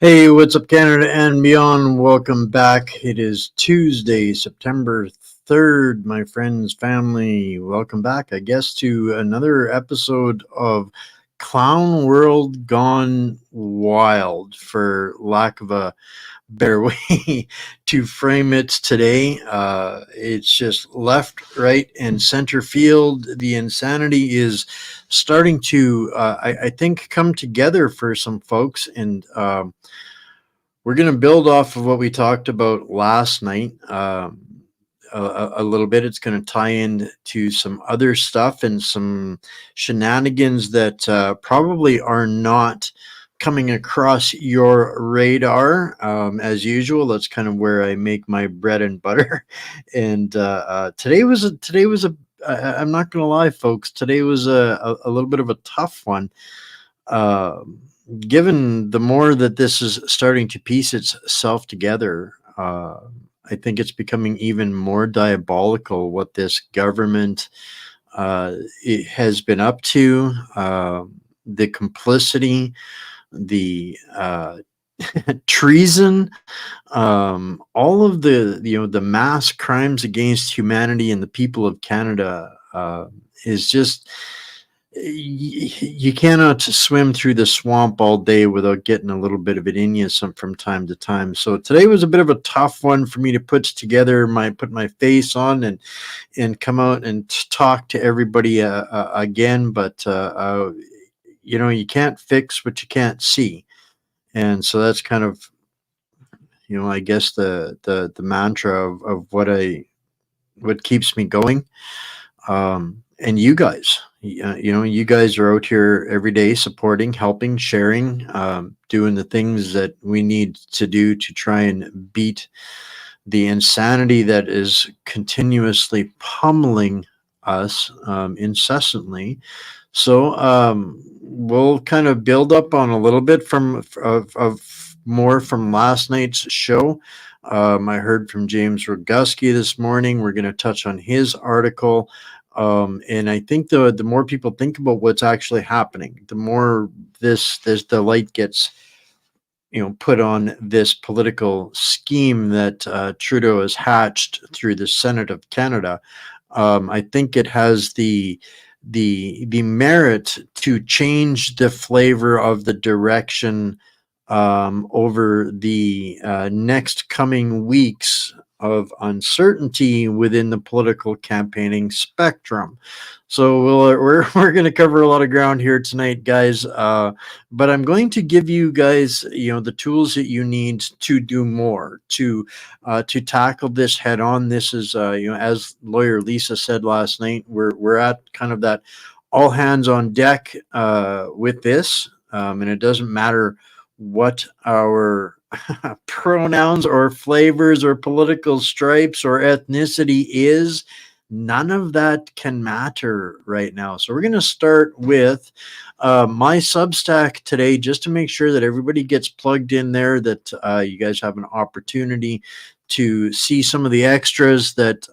Hey, what's up, Canada and beyond? Welcome back. It is Tuesday, September 3rd, my friends, family. Welcome back, I guess, to another episode of Clown World Gone Wild, for lack of a better way to frame it today. It's just left, right, and center field. The insanity is starting to, I think, come together for some folks. And we're going to build off of what we talked about last night a little bit. It's going to tie into some other stuff and some shenanigans that probably are not coming across your radar. As usual, that's kind of where I make my bread and butter. And I'm not going to lie, folks. Today was a little bit of a tough one. Given the more that this is starting to piece itself together, I think it's becoming even more diabolical what this government it has been up to, the complicity, the treason, all of the mass crimes against humanity and the people of Canada is just you cannot swim through the swamp all day without getting a little bit of it in you from time to time. So today was a bit of a tough one for me to put together, put my face on and come out and talk to everybody again. But you can't fix what you can't see, and so that's kind of I guess the mantra of what keeps me going. And you guys, you guys are out here every day supporting, helping, sharing, doing the things that we need to do to try and beat the insanity that is continuously pummeling us incessantly. So we'll kind of build up on a little bit of more from last night's show. I heard from James Roguski this morning. We're going to touch on his article. And I think the more people think about what's actually happening, the more the light gets put on this political scheme that Trudeau has hatched through the Senate of Canada. I think it has the merit to change the flavor of the direction over the next coming weeks of uncertainty within the political campaigning spectrum. So we're going to cover a lot of ground here tonight, guys. But I'm going to give you guys, the tools that you need to do more to tackle this head on. This is, as lawyer Lisa said last night, we're at kind of that all hands on deck with this, and it doesn't matter what our pronouns or flavors or political stripes or ethnicity is. None of that can matter right now. So we're going to start with my Substack today, just to make sure that everybody gets plugged in there, that you guys have an opportunity to see some of the extras that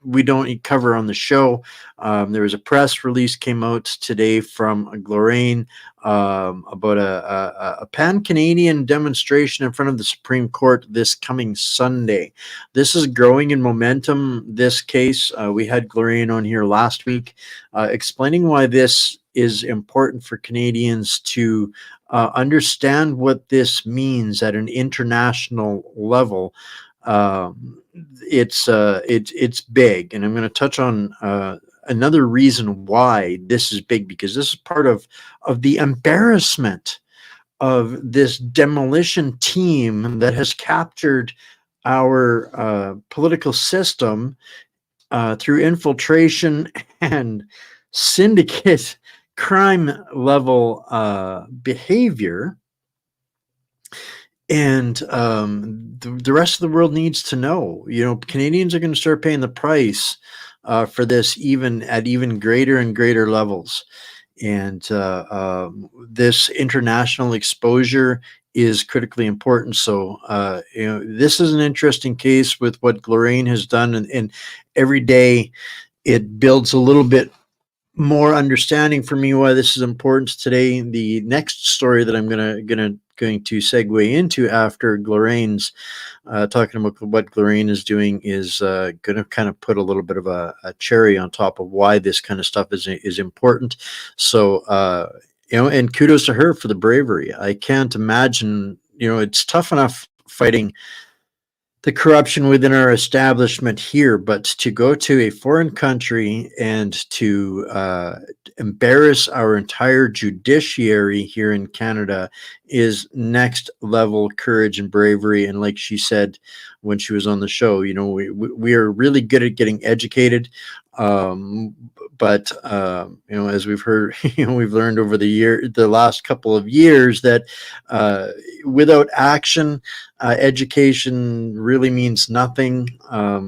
we don't cover on the show. There was a press release came out today from Glorane about a pan-Canadian demonstration in front of the Supreme Court this coming Sunday. This is growing in momentum, this case. We had Glorane on here last week explaining why this is important for Canadians to understand what this means at an international level. It's big, and I'm going to touch on another reason why this is big, because this is part of the embarrassment of this demolition team that has captured our political system through infiltration and syndicate crime level behavior. And the rest of the world needs to know, Canadians are going to start paying the price for this, even greater and greater levels. And this international exposure is critically important. So, this is an interesting case with what Glorane has done. And every day it builds a little bit more understanding for me why this is important today. The next story that I'm gonna going to segue into after Gloraine's talking about what Gloriane is doing is going to kind of put a little bit of a cherry on top of why this kind of stuff is important. So, and kudos to her for the bravery. I can't imagine, it's tough enough fighting the corruption within our establishment here, but to go to a foreign country and to embarrass our entire judiciary here in Canada is next level courage and bravery. And like she said when she was on the show, we are really good at getting educated. But as we've heard, we've learned over the last couple of years that without action, education really means nothing. I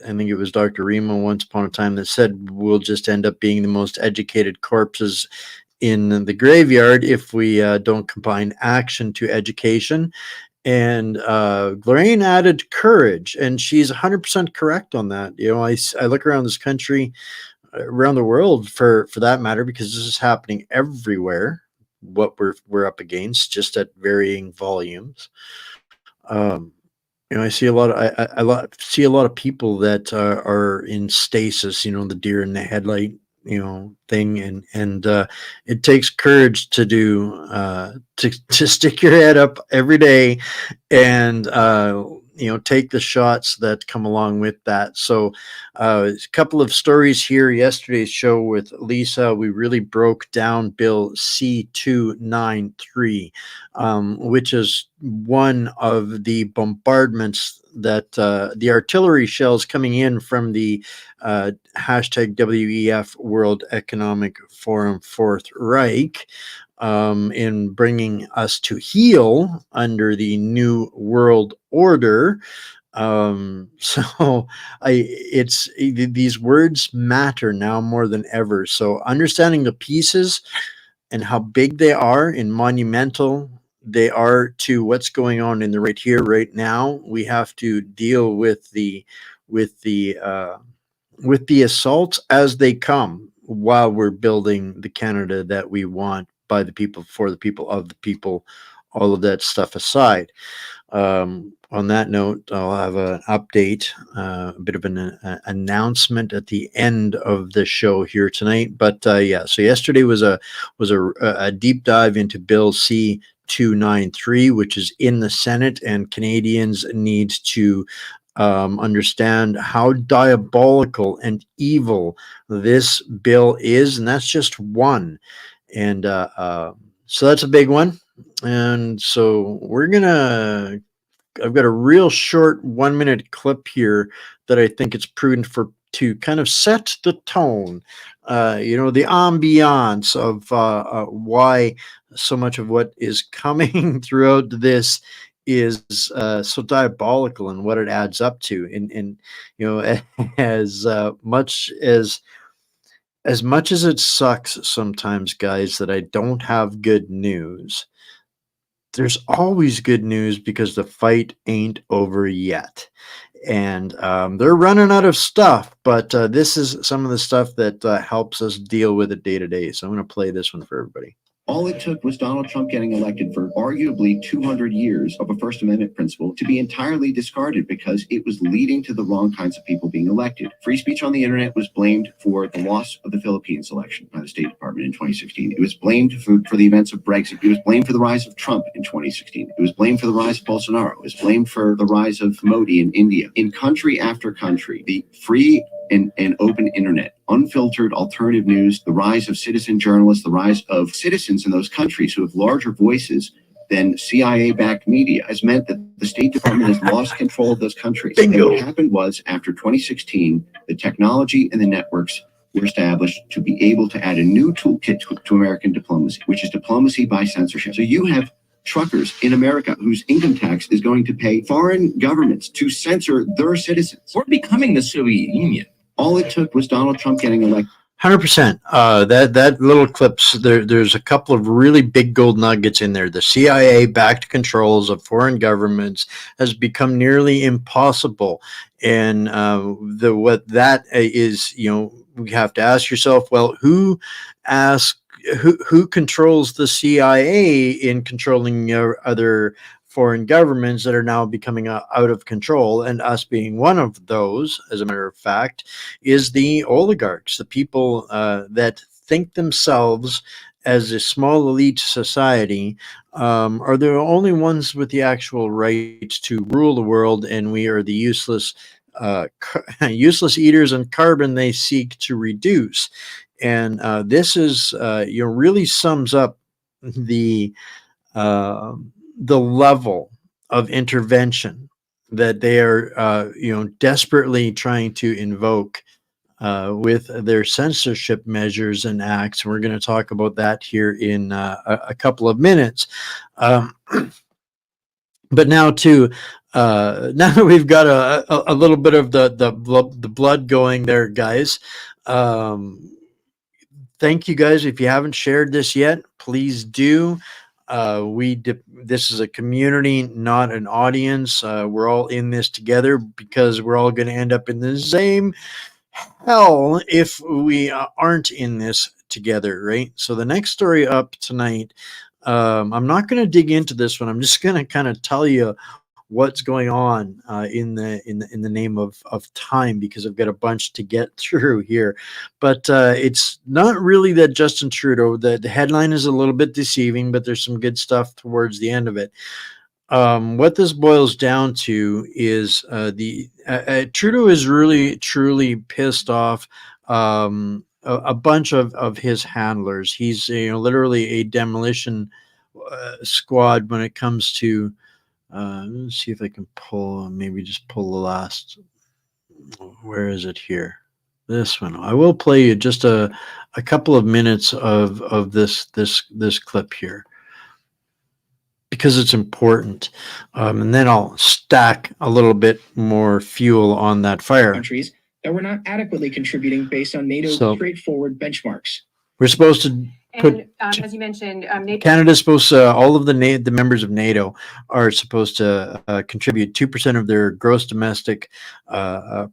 think it was Dr. Remo once upon a time that said we'll just end up being the most educated corpses in the graveyard if we don't combine action to education. And Gloriane added courage, and she's 100% correct on that. I look around this country, around the world for that matter, because this is happening everywhere. What we're up against, just at varying volumes. I see a lot of see a lot of people that are in stasis. The deer in the headlight, thing, and it takes courage to do to stick your head up every day and take the shots that come along with that. So a couple of stories here. Yesterday's show with Lisa, we really broke down Bill C-293, which is one of the bombardments that the artillery shells coming in from the hashtag WEF World Economic Forum Fourth Reich, in bringing us to heel under the New World Order. These words matter now more than ever. So understanding the pieces and how big they are and monumental they are to what's going on in the right here, right now, we have to deal with the assaults as they come while we're building the Canada that we want, by the people, for the people, of the people, all of that stuff aside. On that note, I'll have an update, a bit of an announcement at the end of the show here tonight. But so yesterday was a deep dive into Bill C-293, which is in the Senate, and Canadians need to understand how diabolical and evil this bill is, and that's just one. And so that's a big one. And so I've got a real short 1-minute clip here that I think it's prudent to kind of set the tone, the ambiance of why so much of what is coming throughout this is so diabolical and what it adds up to. And as much as it sucks sometimes, guys, that I don't have good news, there's always good news, because the fight ain't over yet. And they're running out of stuff, but this is some of the stuff that helps us deal with it day to day. So I'm going to play this one for everybody. All it took was Donald Trump getting elected for arguably 200 years of a First Amendment principle to be entirely discarded because it was leading to the wrong kinds of people being elected. Free speech on the internet was blamed for the loss of the Philippines election by the State Department in 2016. It was blamed for the events of Brexit. It was blamed for the rise of Trump in 2016. It was blamed for the rise of Bolsonaro. It was blamed for the rise of Modi in India. In country after country, the free and open internet, unfiltered alternative news, the rise of citizen journalists, the rise of citizens in those countries who have larger voices than CIA-backed media has meant that the State Department has lost control of those countries. Bingo. And what happened was, after 2016, the technology and the networks were established to be able to add a new toolkit to American diplomacy, which is diplomacy by censorship. So you have truckers in America whose income tax is going to pay foreign governments to censor their citizens. We're becoming the Soviet Union. All it took was Donald Trump getting elected. 100%. That little clips, there's a couple of really big gold nuggets in there. The CIA-backed controls of foreign governments has become nearly impossible. And what that is, we have to ask yourself, well, who asked who controls the CIA in controlling other foreign governments that are now becoming out of control, and us being one of those, as a matter of fact, is the oligarchs, the people that think themselves as a small elite society, are the only ones with the actual right to rule the world, and we are the useless useless eaters and carbon they seek to reduce. And this is really sums up the level of intervention that they are desperately trying to invoke with their censorship measures and acts. We're going to talk about that here in a couple of minutes. But now too, now that we've got a little bit of the blood going there, guys. Thank you guys. If you haven't shared this yet, please do. This is a community, not an audience. We're all in this together because we're all going to end up in the same hell if we aren't in this together, right? So the next story up tonight, I'm not going to dig into this one. I'm just going to kind of tell you what's going on in the name of time, because I've got a bunch to get through here. But it's not really that Justin Trudeau. The headline is a little bit deceiving, but there's some good stuff towards the end of it. What this boils down to is Trudeau is really truly pissed off a bunch of his handlers. He's literally a demolition squad when it comes to let's see if I can maybe just pull the last, where is it here? This one. I will play you just a couple of minutes of this clip here, because it's important, and then I'll stack a little bit more fuel on that fire. Countries that were not adequately contributing based on NATO's straightforward benchmarks. We're supposed to and as you mentioned, Canada's supposed to, all of the members of NATO are supposed to contribute 2% of their gross domestic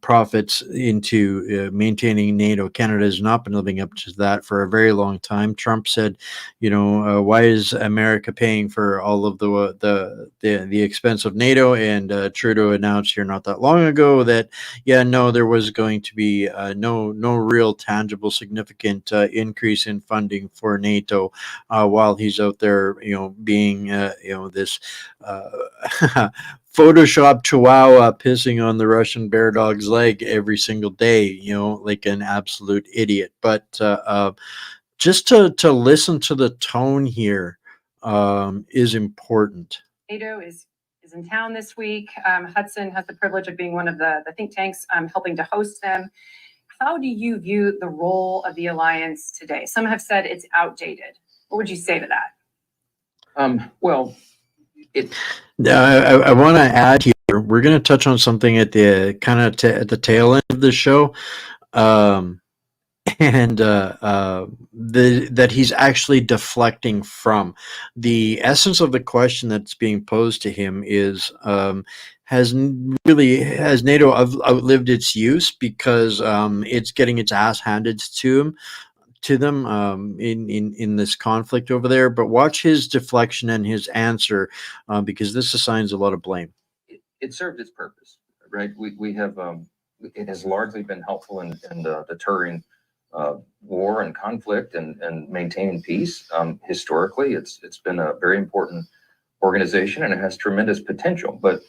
profits into maintaining NATO. Canada has not been living up to that for a very long time. Trump said, why is America paying for all of the expense of NATO? And Trudeau announced here not that long ago that, there was going to be no real tangible significant increase in funding for NATO while he's out there, being, this Photoshop Chihuahua pissing on the Russian bear dog's leg every single day, like an absolute idiot. But just to listen to the tone here is important. NATO is in town this week. Hudson has the privilege of being one of the think tanks helping to host them. How do you view the role of the alliance today? Some have said it's outdated. What would you say to that? I want to add here, we're going to touch on something at the kind of at the tail end of the show, and that he's actually deflecting from. The essence of the question that's being posed to him is, has NATO outlived its use because it's getting its ass handed to them in this conflict over there? But watch his deflection and his answer, because this assigns a lot of blame. It served its purpose, right? We have it has largely been helpful in deterring war and conflict and maintaining peace. Historically, it's been a very important organization, and it has tremendous potential. But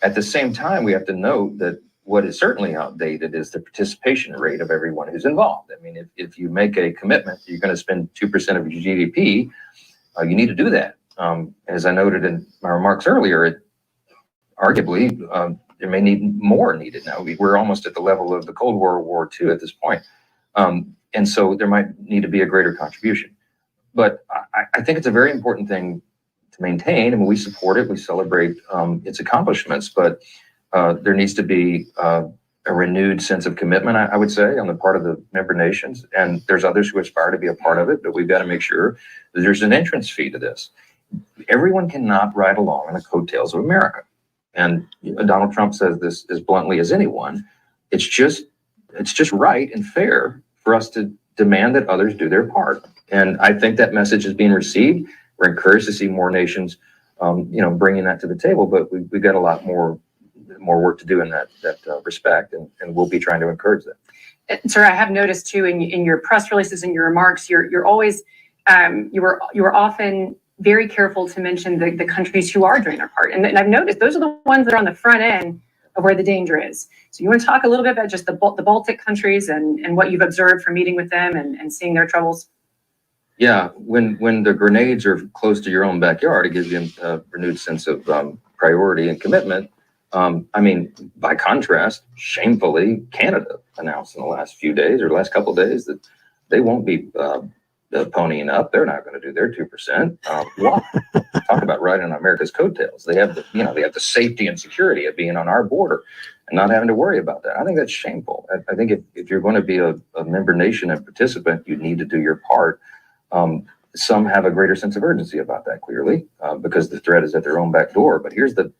at the same time, we have to note that what is certainly outdated is the participation rate of everyone who's involved. I mean, if you make a commitment, you're going to spend 2% of your GDP, you need to do that. As I noted in my remarks earlier, arguably, there may need more needed now. We're almost at the level of the Cold War, World War II at this point. And so there might need to be a greater contribution. But I think it's a very important thing to maintain. I mean, we support it, we celebrate its accomplishments, but there needs to be a renewed sense of commitment, I would say, on the part of the member nations. And there's others who aspire to be a part of it, but we've got to make sure that there's an entrance fee to this. Everyone cannot ride along on the coattails of America. And Donald Trump says this as bluntly as anyone. It's just right and fair for us to demand that others do their part. And I think that message is being received. We're encouraged to see more nations, bringing that to the table, but we've got a lot more work to do in that respect, and we'll be trying to encourage that. Sir, I have noticed too in your press releases and your remarks, you're always you were often very careful to mention the countries who are doing their part, and I've noticed those are the ones that are on the front end of where the danger is. So you want to talk a little bit about just the Baltic countries and what you've observed from meeting with them and seeing their troubles? Yeah, when the grenades are close to your own backyard, it gives you a renewed sense of priority and commitment. By contrast, shamefully, Canada announced in the last few days or last couple of days that they won't be ponying up. They're not going to do their 2%. Why? Talk about riding on America's coattails. They have the safety and security of being on our border and not having to worry about that. I think that's shameful. I think if you're going to be a member nation and participant, you need to do your part. Some have a greater sense of urgency about that, clearly, because the threat is at their own back door. But here's the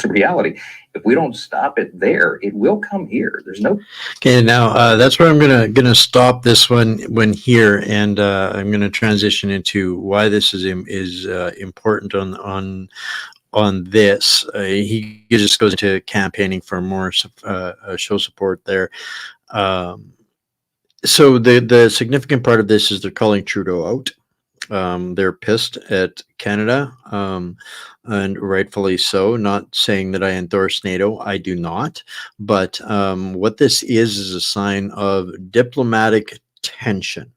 reality: if we don't stop it there, it will come here. There's no. Okay, now that's where I'm gonna stop this one here, and I'm gonna transition into why this is important on this. He just goes into campaigning for more show support there. So the significant part of this is they're calling Trudeau out. They're pissed at Canada, and rightfully so. Not saying that I endorse NATO, I do not. But what this is a sign of diplomatic tension.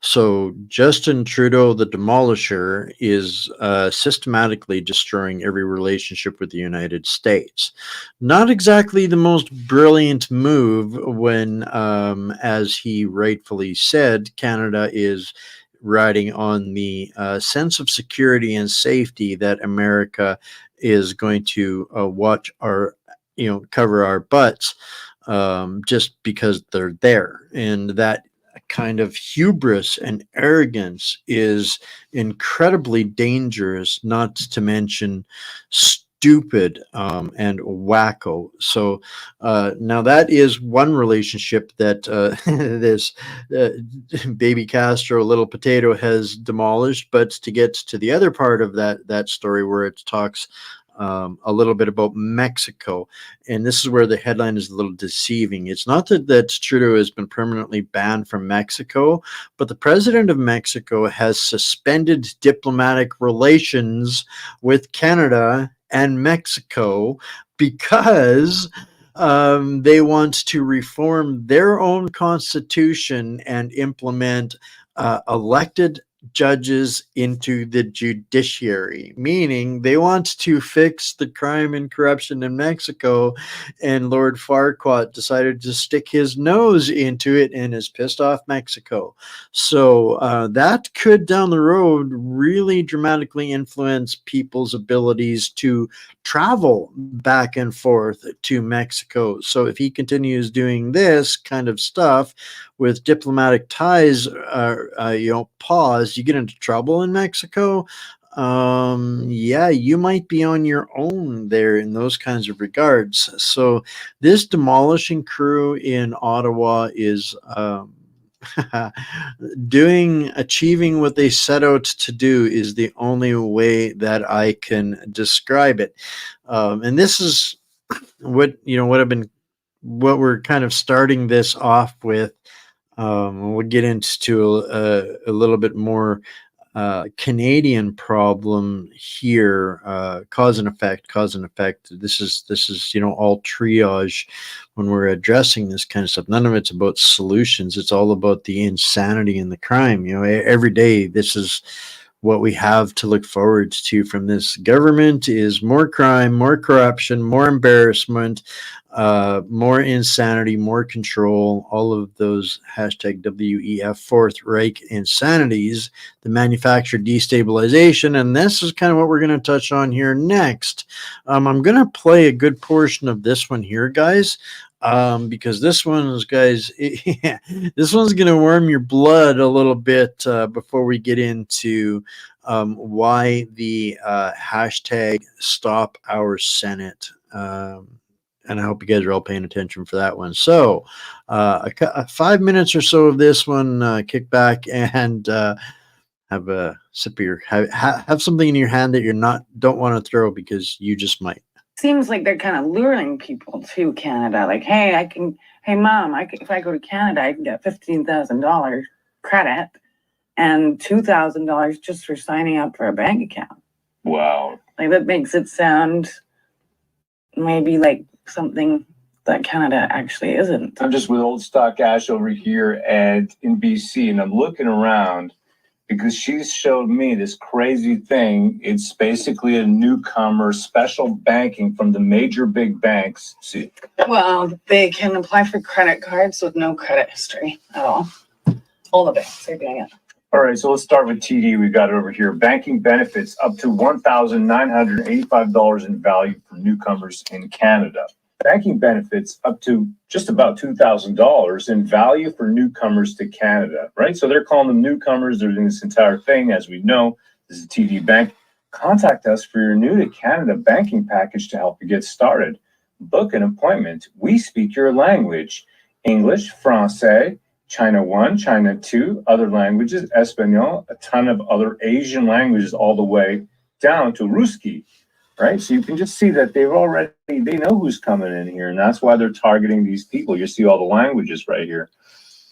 So Justin Trudeau, the demolisher, is systematically destroying every relationship with the United States. Not exactly the most brilliant move when, as he rightfully said, Canada is riding on the sense of security and safety that America is going to watch our, cover our butts just because they're there. And that kind of hubris and arrogance is incredibly dangerous, not to mention stupid and wacko. So now that is one relationship that this baby Castro, little potato, has demolished. But to get to the other part of that story, where it talks a little bit about Mexico, and this is where the headline is a little deceiving. It's not that Trudeau has been permanently banned from Mexico, but the president of Mexico has suspended diplomatic relations with Canada and Mexico because they want to reform their own constitution and implement elected judges into the judiciary, meaning they want to fix the crime and corruption in Mexico, and Lord Farquaad decided to stick his nose into it and is pissed off Mexico. So that could down the road really dramatically influence people's abilities to travel back and forth to Mexico. So if he continues doing this kind of stuff with diplomatic ties, pause, you get into trouble in Mexico. Yeah, you might be on your own there in those kinds of regards. So this demolishing crew in Ottawa is achieving what they set out to do is the only way that I can describe it. And this is what we're kind of starting this off with. We'll get into a little bit more Canadian problem here, cause and effect. This is all triage when we're addressing this kind of stuff. None of it's about solutions. It's all about the insanity and the crime. Every day this is what we have to look forward to from this government is more crime, more corruption, more embarrassment, more insanity, more control, all of those hashtag WEF Fourth Reich insanities, the manufactured destabilization. And this is kind of what we're going to touch on here next. I'm going to play a good portion of this one here, guys. Because this one's going to warm your blood a little bit before we get into why the hashtag Stop Our Senate And I hope you guys are all paying attention for that one. So 5 minutes or so of this one, kick back and have a sip of your, have something in your hand that don't want to throw because you just might. Seems like they're kind of luring people to Canada. Like, hey, hey mom, if I go to Canada, I can get $15,000 credit and $2,000 just for signing up for a bank account. Wow. Like that makes it sound maybe like something that Canada actually isn't. I'm just with Old Stock Ash over here and in BC, and I'm looking around because she showed me this crazy thing. It's basically a newcomer special banking from the major big banks. See, Well, they can apply for credit cards with no credit history at all. All the banks are doing it. all right, so let's start with TD. We got it over here. Banking benefits up to $1,985 in value for newcomers in Canada. Banking benefits up to just about $2,000 in value for newcomers to Canada, right? So they're calling them newcomers. They're doing this entire thing. As we know, this is TD Bank. Contact us for your new to Canada banking package to help you get started. Book an appointment. We speak your language. English, Francais, China 1, China 2, other languages, Espanol, a ton of other Asian languages all the way down to Ruski, right? So you can just see that they know who's coming in here, and that's why they're targeting these people. You see all the languages right here.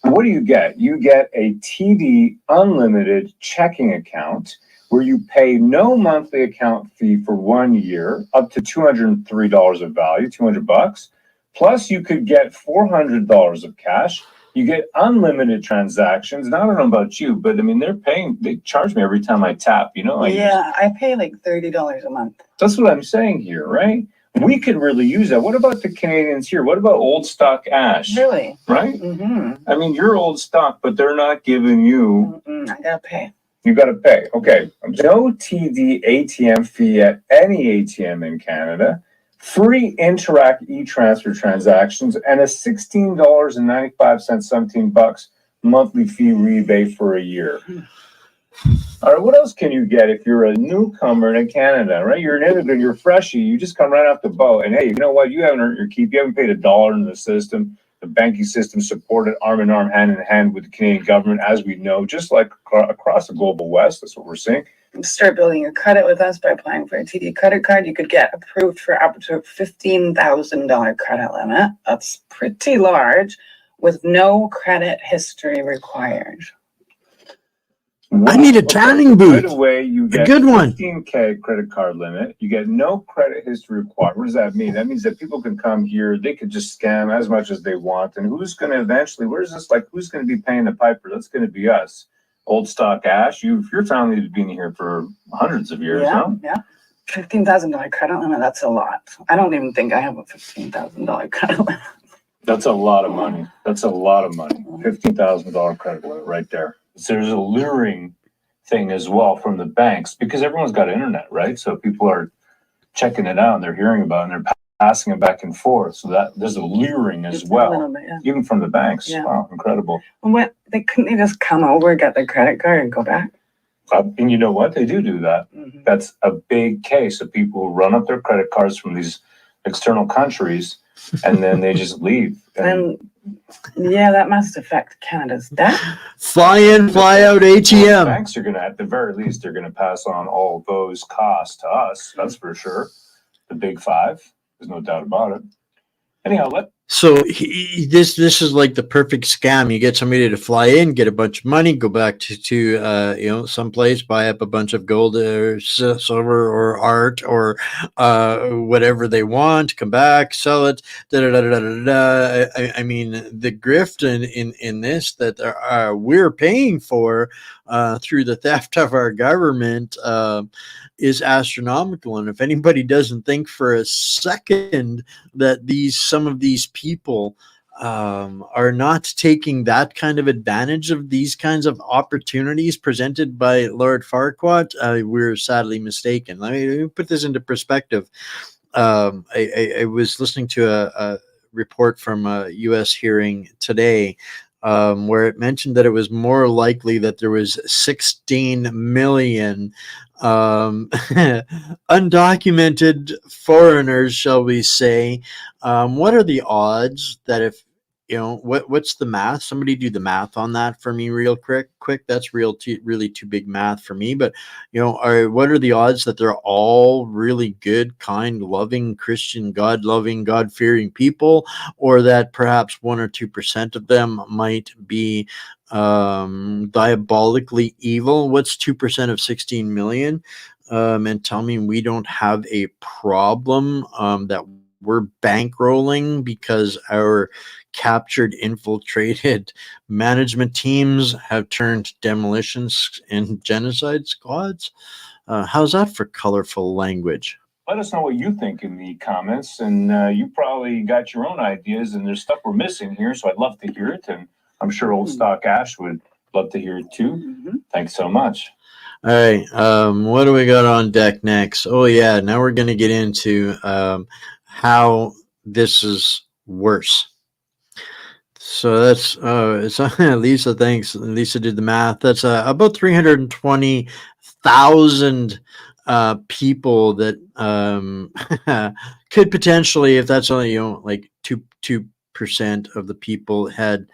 What do you get? You get a TD unlimited checking account where you pay no monthly account fee for 1 year, up to $203 of value, $200. Plus you could get $400 of cash. You get unlimited transactions. And I don't know about you, but I mean, they charge me every time I tap, you know? I pay like $30 a month. That's what I'm saying here, right? We could really use that. What about the Canadians here? What about Old Stock Ash? Really? Right? Mm-hmm. I mean, you're Old Stock, but they're not giving you. I gotta pay. You got to pay. Okay. No TD ATM fee at any ATM in Canada. Free Interac e-transfer transactions and a $16.95, 17 bucks monthly fee rebate for a year. All right, what else can you get if you're a newcomer in Canada, right? You're an immigrant, you're freshy, you just come right off the boat, and hey, you know what? You haven't earned your keep. You haven't paid $1 into the system. The banking system supported arm in arm, hand in hand with the Canadian government, as we know, just like across the global West. That's what we're seeing. Start building your credit with us by applying for a TD credit card. You could get approved for up to a $15,000 credit limit. That's pretty large, with no credit history required. I need a tanning booth. Right away, you get a good one. 15K credit card limit. You get no credit history required. What does that mean? That means that people can come here. They could just scam as much as they want. And who's going to eventually, who's going to be paying the piper? That's going to be us. Old Stock Ash, your family has been here for hundreds of years, Yeah, huh? yeah. $15,000 credit limit, that's a lot. I don't even think I have a $15,000 credit limit. That's a lot of money. That's a lot of money. $15,000 credit limit right there. So there's a luring thing as well from the banks because everyone's got internet, right? So people are checking it out and they're hearing about it and they're passing it back and forth. So that there's a luring as well, A little bit, yeah. even from the banks. Yeah. Wow, incredible. What, couldn't they just come over, get their credit card and go back? And you know what? They do that. Mm-hmm. That's a big case of people who run up their credit cards from these external countries and then they just leave. And yeah, that must affect Canada's debt. Fly in, fly out ATM. Banks are going to, at the very least, they're going to pass on all those costs to us. That's for sure. The big five. There's no doubt about it. Anyhow, So this is like the perfect scam. You get somebody to fly in, get a bunch of money, go back to someplace, buy up a bunch of gold or silver or art or whatever they want, come back, sell it. I mean, the grift in this that we're paying for through the theft of our government is astronomical. And if anybody doesn't think for a second that some of these people are not taking that kind of advantage of these kinds of opportunities presented by Lord Farquaad, we're sadly mistaken. Let me put this into perspective. I was listening to a report from a U.S. hearing today where it mentioned that it was more likely that there was 16 million undocumented foreigners, shall we say. What are the odds that if what's the math? Somebody do the math on that for me real quick. That's really too big math for me. But what are the odds that they're all really good, kind, loving, Christian, God-loving, God-fearing people, or that perhaps 1 or 2% of them might be diabolically evil? What's 2% of 16 million? And tell me we don't have a problem that we're bankrolling because our captured, infiltrated management teams have turned demolitions and genocide squads. How's that for colorful language? Let us know what you think in the comments, and you probably got your own ideas, and there's stuff we're missing here, so I'd love to hear it, and I'm sure Old Stock Ash would love to hear it too. Thanks so much. All right, what do we got on deck next? Oh yeah, now we're going to get into how this is worse. So that's it's Lisa. Thanks. Lisa did the math. That's about 320,000 people that could potentially, if that's only like 2% of the people had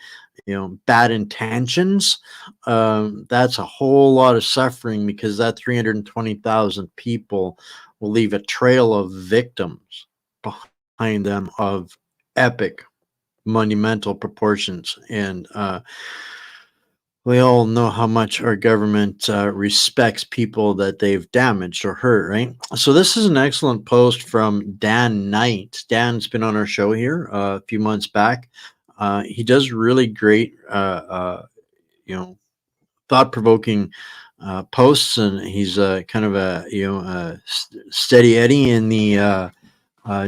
bad intentions. That's a whole lot of suffering, because that 320,000 people will leave a trail of victims behind them of epic, monumental proportions. And we all know how much our government respects people that they've damaged or hurt, right? So this is an excellent post from Dan Knight. Dan's been on our show here a few months back. He does really great, thought-provoking posts, and he's kind of a steady Eddie in the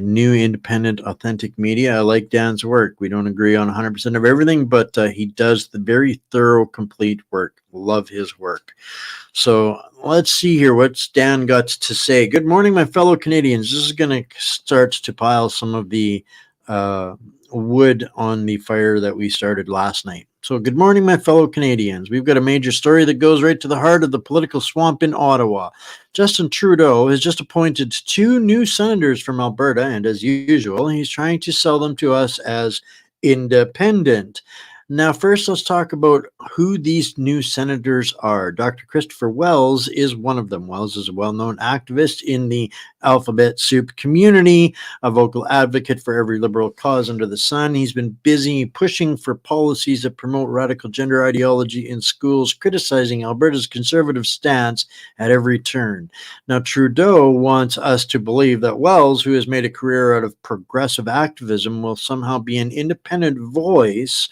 new independent authentic media. I like Dan's work. We don't agree on 100% of everything, but he does the very thorough, complete work. Love his work. So let's see here. What's Dan got to say? Good morning, my fellow Canadians. This is going to start to pile some of the wood on the fire that we started last night. So good morning, my fellow Canadians. We've got a major story that goes right to the heart of the political swamp in Ottawa. Justin Trudeau has just appointed 2 new senators from Alberta, and as usual, he's trying to sell them to us as independent. Now, first, let's talk about who these new senators are. Dr. Christopher Wells is one of them. Wells is a well-known activist in the alphabet soup community, a vocal advocate for every liberal cause under the sun. He's been busy pushing for policies that promote radical gender ideology in schools, criticizing Alberta's conservative stance at every turn. Now, Trudeau wants us to believe that Wells, who has made a career out of progressive activism, will somehow be an independent voice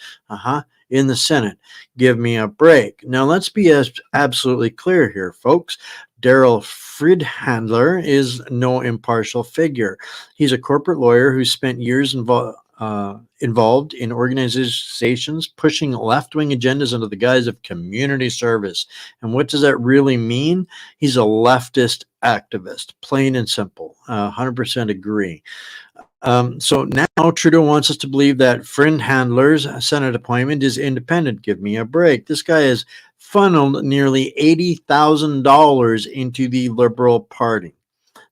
in the Senate. Give me a break. Now, let's be absolutely clear here, folks. Daryl Friedhandler is no impartial figure. He's a corporate lawyer who spent years involved in organizations pushing left-wing agendas under the guise of community service. And what does that really mean? He's a leftist activist, plain and simple. 100% agree. So now Trudeau wants us to believe that Friedhandler's Senate appointment is independent. Give me a break. This guy has funneled nearly $80,000 into the Liberal Party.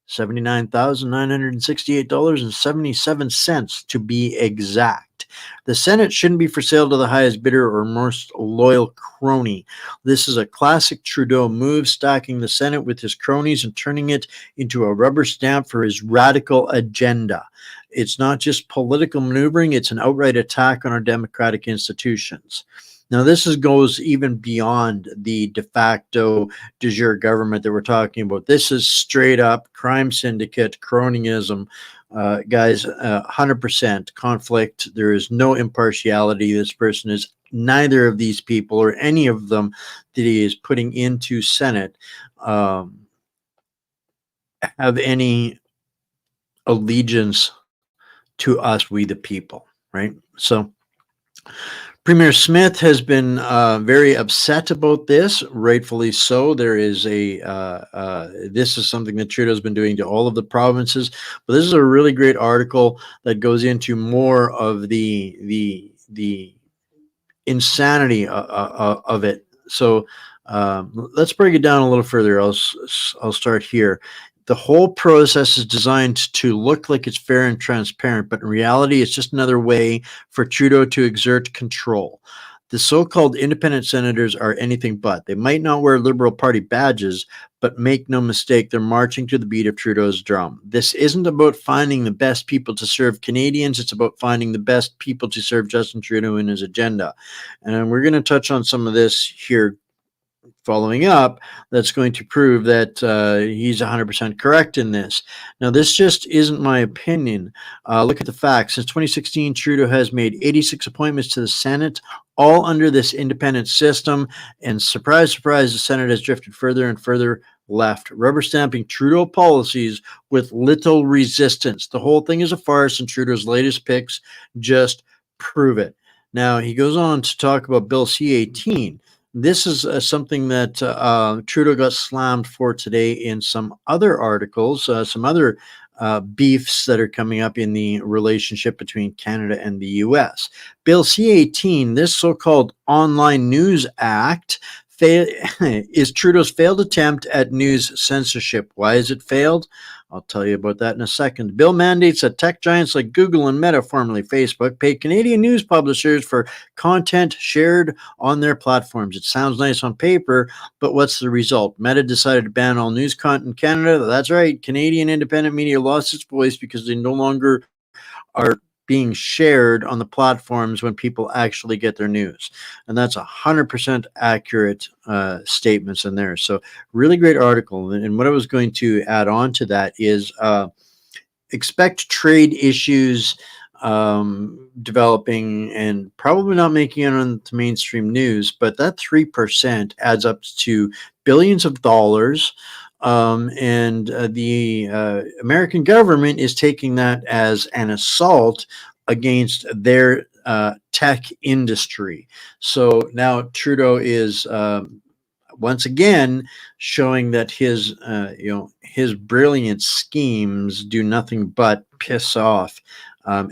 $79,968.77 to be exact. The Senate shouldn't be for sale to the highest bidder or most loyal crony. This is a classic Trudeau move, stacking the Senate with his cronies and turning it into a rubber stamp for his radical agenda. It's not just political maneuvering, it's an outright attack on our democratic institutions. Now, this goes even beyond the de facto de jure government that we're talking about. This is straight up crime syndicate, cronyism. Guys, 100% conflict. There is no impartiality. This person is neither of these people or any of them that he is putting into Senate have any allegiance to us, we the people, right? So Premier Smith has been very upset about this, rightfully so. There is this is something that Trudeau's been doing to all of the provinces, but this is a really great article that goes into more of the insanity of it. So let's break it down a little further. I'll start here. The whole process is designed to look like it's fair and transparent, but in reality, it's just another way for Trudeau to exert control. The so-called independent senators are anything but. They might not wear Liberal Party badges, but make no mistake, they're marching to the beat of Trudeau's drum. This isn't about finding the best people to serve Canadians. It's about finding the best people to serve Justin Trudeau and his agenda. And we're going to touch on some of this here following up, that's going to prove that he's 100% correct in this. Now, this just isn't my opinion. Look at the facts. Since 2016, Trudeau has made 86 appointments to the Senate, all under this independent system. And surprise, surprise, the Senate has drifted further and further left, rubber stamping Trudeau policies with little resistance. The whole thing is a farce, and Trudeau's latest picks just prove it. Now, he goes on to talk about Bill C-18. This is something that Trudeau got slammed for today in some other articles, some other beefs that are coming up in the relationship between Canada and the U.S. Bill C-18, this so-called Online News Act, is Trudeau's failed attempt at news censorship. Why has it failed? I'll tell you about that in a second. Bill mandates that tech giants like Google and Meta, formerly Facebook, pay Canadian news publishers for content shared on their platforms. It sounds nice on paper, but what's the result? Meta decided to ban all news content in Canada. That's right. Canadian independent media lost its voice because they no longer are being shared on the platforms when people actually get their news. And that's 100% accurate statements in there. So really great article. And what I was going to add on to that is expect trade issues developing and probably not making it on the mainstream news, but that 3% adds up to billions of dollars. The American government is taking that as an assault against their tech industry. So now Trudeau is once again showing that his brilliant schemes do nothing but piss off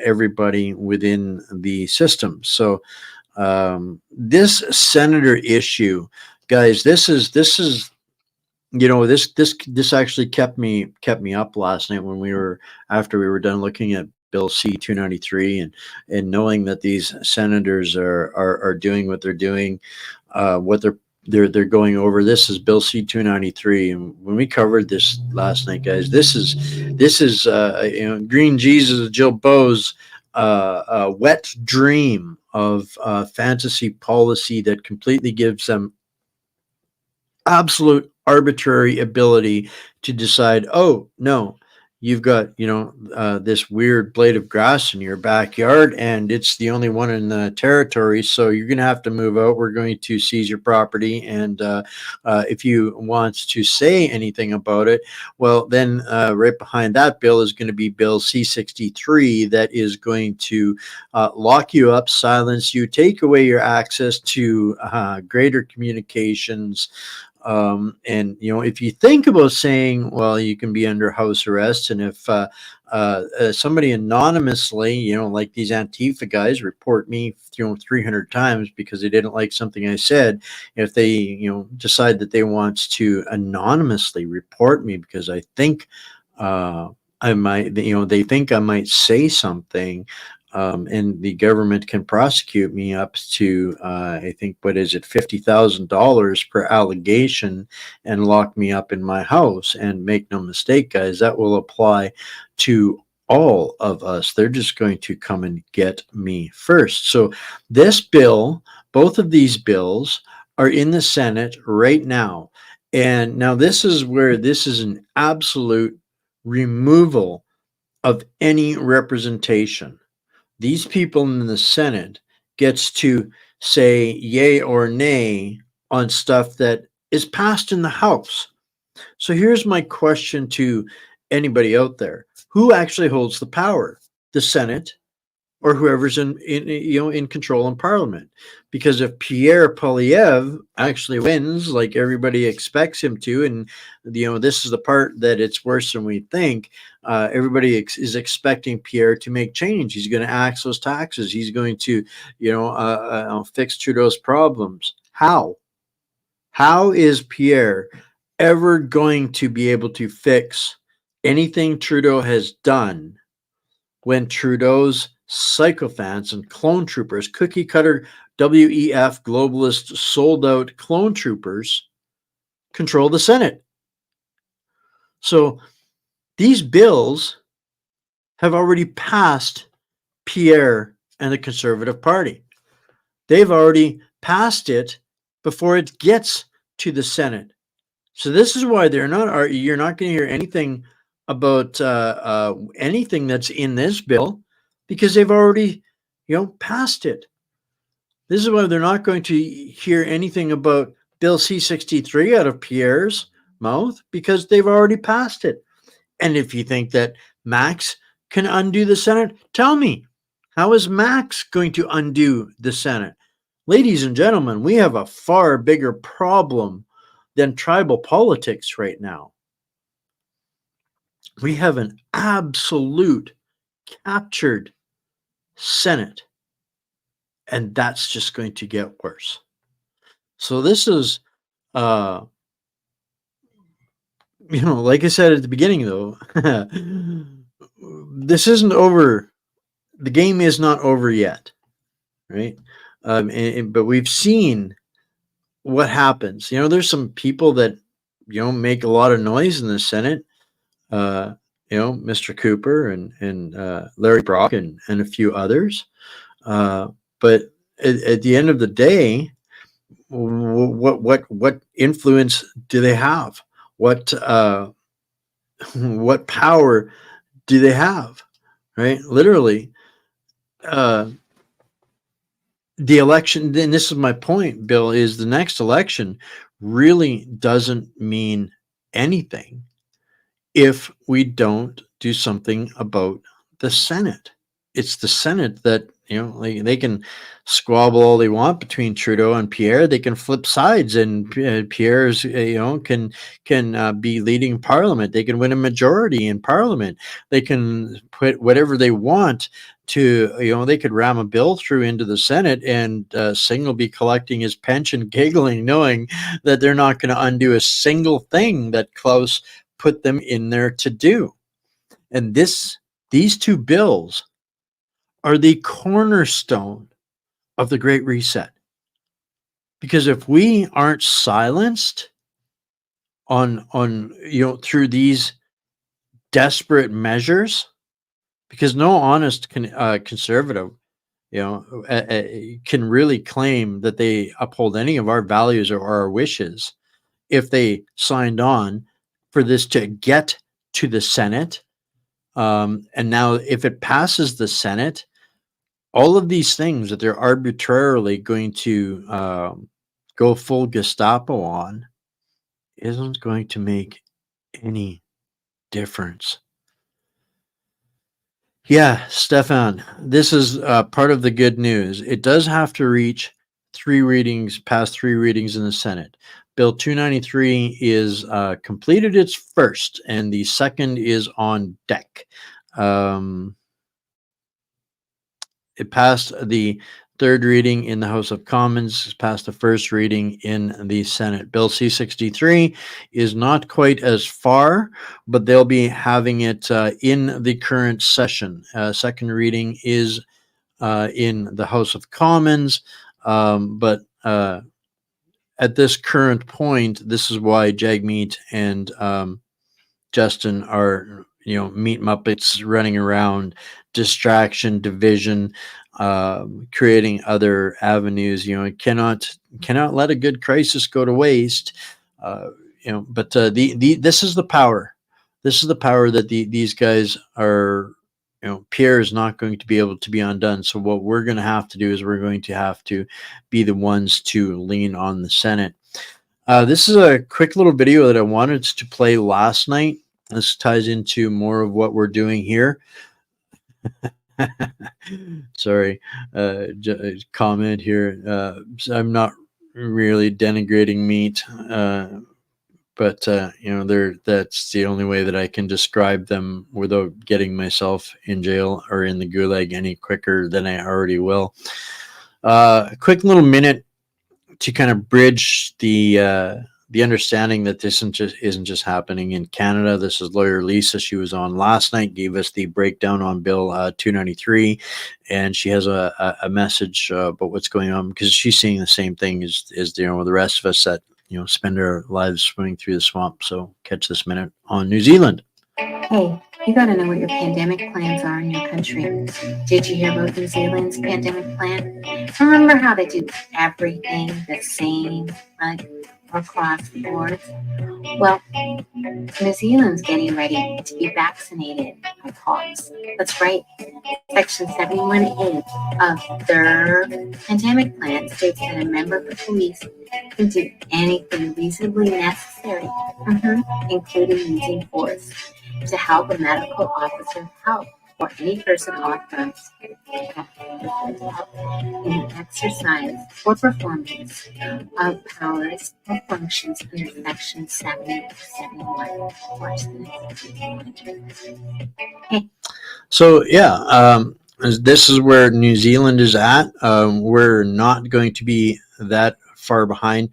everybody within the system. So this senator issue, guys, this actually kept me up last night after we were done looking at Bill C-293 and knowing that these senators are doing what they're doing, what they're going over. This is Bill C-293, and when we covered this last night, guys, this is Green Jesus, Jill Bowes' wet dream of fantasy policy that completely gives them absolute arbitrary ability to decide, oh no, you've got this weird blade of grass in your backyard and it's the only one in the territory, so you're going to have to move out. We're going to seize your property, and if you want to say anything about it, well then right behind that bill is going to be Bill C-63 that is going to lock you up, silence you, take away your access to greater communications. And if you think about saying, well, you can be under house arrest, and if somebody anonymously, like these Antifa guys, report me 300 times because they didn't like something I said, if they decide that they want to anonymously report me because I think I might, they think I might say something, and the government can prosecute me up to, I think, what is it, $50,000 per allegation, and lock me up in my house. And make no mistake, guys, that will apply to all of us. They're just going to come and get me first. So this bill, both of these bills, are in the Senate right now. And now this is where this is an absolute removal of any representation. These people in the Senate gets to say yay or nay on stuff that is passed in the House. So here's my question to anybody out there. Who actually holds the power? The Senate or whoever's in control in Parliament. Because if Pierre Poilievre actually wins, like everybody expects him to, and this is the part that it's worse than we think. Everybody is expecting Pierre to make change. He's going to axe those taxes. He's going to, fix Trudeau's problems. How? How is Pierre ever going to be able to fix anything Trudeau has done when Trudeau's sycophants and clone troopers, cookie cutter WEF globalist sold out clone troopers, control the Senate? So these bills have already passed Pierre and the Conservative Party. They've already passed it before it gets to the Senate. So this is why you're not going to hear anything about anything that's in this bill, because they've already, passed it. This is why they're not going to hear anything about Bill C-63 out of Pierre's mouth, because they've already passed it. And if you think that Max can undo the Senate, tell me, how is Max going to undo the Senate? Ladies and gentlemen, we have a far bigger problem than tribal politics right now. We have an absolute captured Senate, and that's just going to get worse. So this is, like I said at the beginning, though, this isn't over. The game is not over yet, right? But we've seen what happens. There's some people that, make a lot of noise in the Senate. Mr. Cooper and Larry Brock and a few others. But at the end of the day, what influence do they have? What power do they have? Right? Literally, the election, and this is my point, Bill, is the next election really doesn't mean anything if we don't do something about the Senate. It's the Senate that, they can squabble all they want between Trudeau and Pierre. They can flip sides, and Pierre's, can be leading Parliament. They can win a majority in Parliament. They can put whatever they want to, they could ram a bill through into the Senate, and Singh will be collecting his pension, giggling, knowing that they're not going to undo a single thing that Klaus put them in there to do. And these two bills are the cornerstone of the Great Reset. Because if we aren't silenced on through these desperate measures, because no honest conservative can really claim that they uphold any of our values or our wishes if they signed on for this to get to the Senate. And now if it passes the Senate, all of these things that they're arbitrarily going to go full Gestapo on isn't going to make any difference. Yeah, Stefan, this is part of the good news. It does have to reach past three readings in the Senate. Bill 293 is completed its first, and the second is on deck. It passed the third reading in the House of Commons, passed the first reading in the Senate. Bill C-63 is not quite as far, but they'll be having it in the current session. Second reading is in the House of Commons, but at this current point, this is why Jagmeet and Justin are, meat muppets running around, distraction, division, creating other avenues. Cannot let a good crisis go to waste. But this is the power. This is the power that these guys are. Pierre is not going to be able to be undone. So what we're going to have to do is we're going to have to be the ones to lean on the Senate. This is a quick little video that I wanted to play last night. This ties into more of what we're doing here. Sorry, comment here. So I'm not really denigrating meat, but that's the only way that I can describe them without getting myself in jail or in the gulag any quicker than I already will. A quick little minute to kind of bridge the understanding that this isn't just happening in Canada. This is lawyer Lisa. She was on last night, gave us the breakdown on Bill 293, and she has a message about what's going on, because she's seeing the same thing as the rest of us that spend our lives swimming through the swamp. So catch this minute on New Zealand. Hey, you gotta know what your pandemic plans are in your country. Did you hear about New Zealand's pandemic plan? Remember how they do everything the same, like across the board? Well, New Zealand's getting ready to be vaccinated by hogs. That's right. Section 71A of their pandemic plan states that a member of the police can do anything reasonably necessary, including using force, to help a medical officer help or any person authorized to help in the exercise or performance of powers or functions under Section 71. Watch this. Okay. So this is where New Zealand is at. We're not going to be that far behind.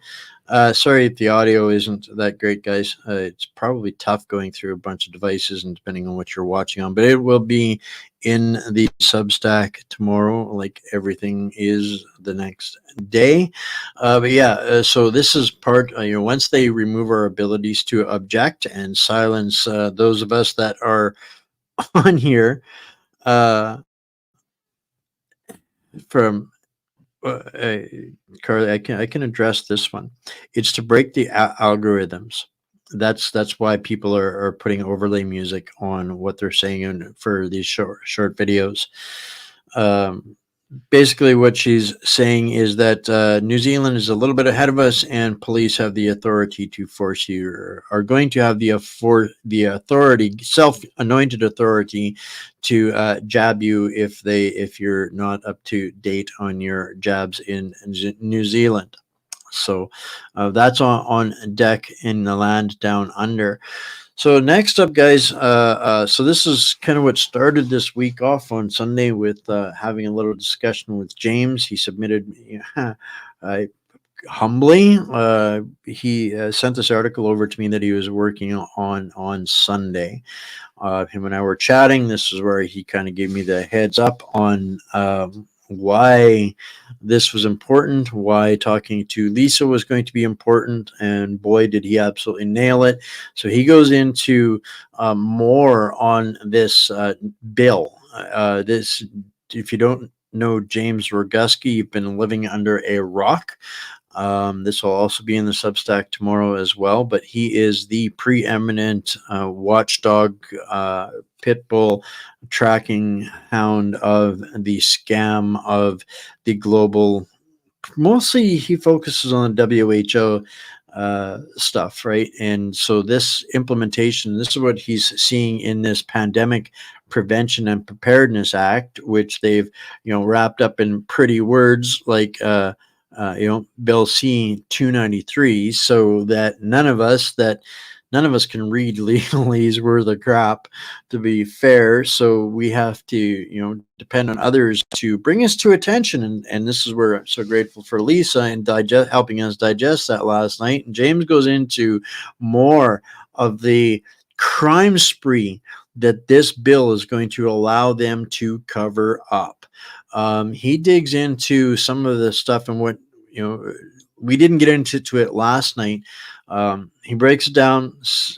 Sorry if the audio isn't that great, guys. It's probably tough going through a bunch of devices and depending on what you're watching on, but it will be in the Substack tomorrow, like everything is the next day. So this is part, once they remove our abilities to object and silence those of us that are on here from Carly, I can address this one. It's to break the algorithms. That's why people are putting overlay music on what they're saying for these short videos. Basically what she's saying is that New Zealand is a little bit ahead of us, and police have the authority to force you, or are going to have the authority, self-anointed authority, to jab you if you're not up to date on your jabs in New Zealand. So that's on deck in the land down under. So next up, guys, so this is kind of what started this week off on Sunday with having a little discussion with James. He submitted, humbly, he sent this article over to me that he was working on Sunday. Him and I were chatting. This is where he kind of gave me the heads up on why this was important, why talking to Lisa was going to be important, and boy, did he absolutely nail it. So he goes into more on this bill. This, if you don't know James Roguski, you've been living under a rock. This will also be in the Substack tomorrow as well, but he is the preeminent watchdog, pit bull tracking hound of the scam of the global. Mostly he focuses on the WHO stuff, right? And so this implementation, this is what he's seeing in this Pandemic Prevention and Preparedness Act, which they've wrapped up in pretty words like Bill C-293, so that none of us can read legalese worth of crap, to be fair. So we have to, depend on others to bring us to attention. And this is where I'm so grateful for Lisa and helping us digest that last night. And James goes into more of the crime spree that this bill is going to allow them to cover up. He digs into some of the stuff and what, we didn't get into it last night. He breaks it down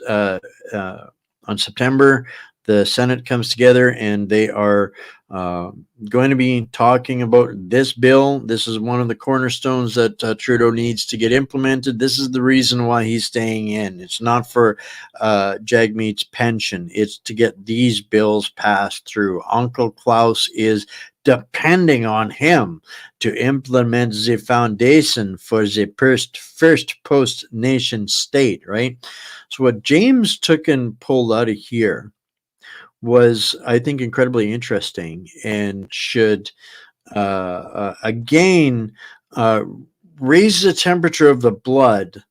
on September. The Senate comes together and they are going to be talking about this bill. This is one of the cornerstones that Trudeau needs to get implemented. This is the reason why he's staying in. It's not for Jagmeet's pension. It's to get these bills passed through. Uncle Klaus is depending on him to implement the foundation for the first post-nation state, right? So what James took and pulled out of here was, I think, incredibly interesting and should again raise the temperature of the blood,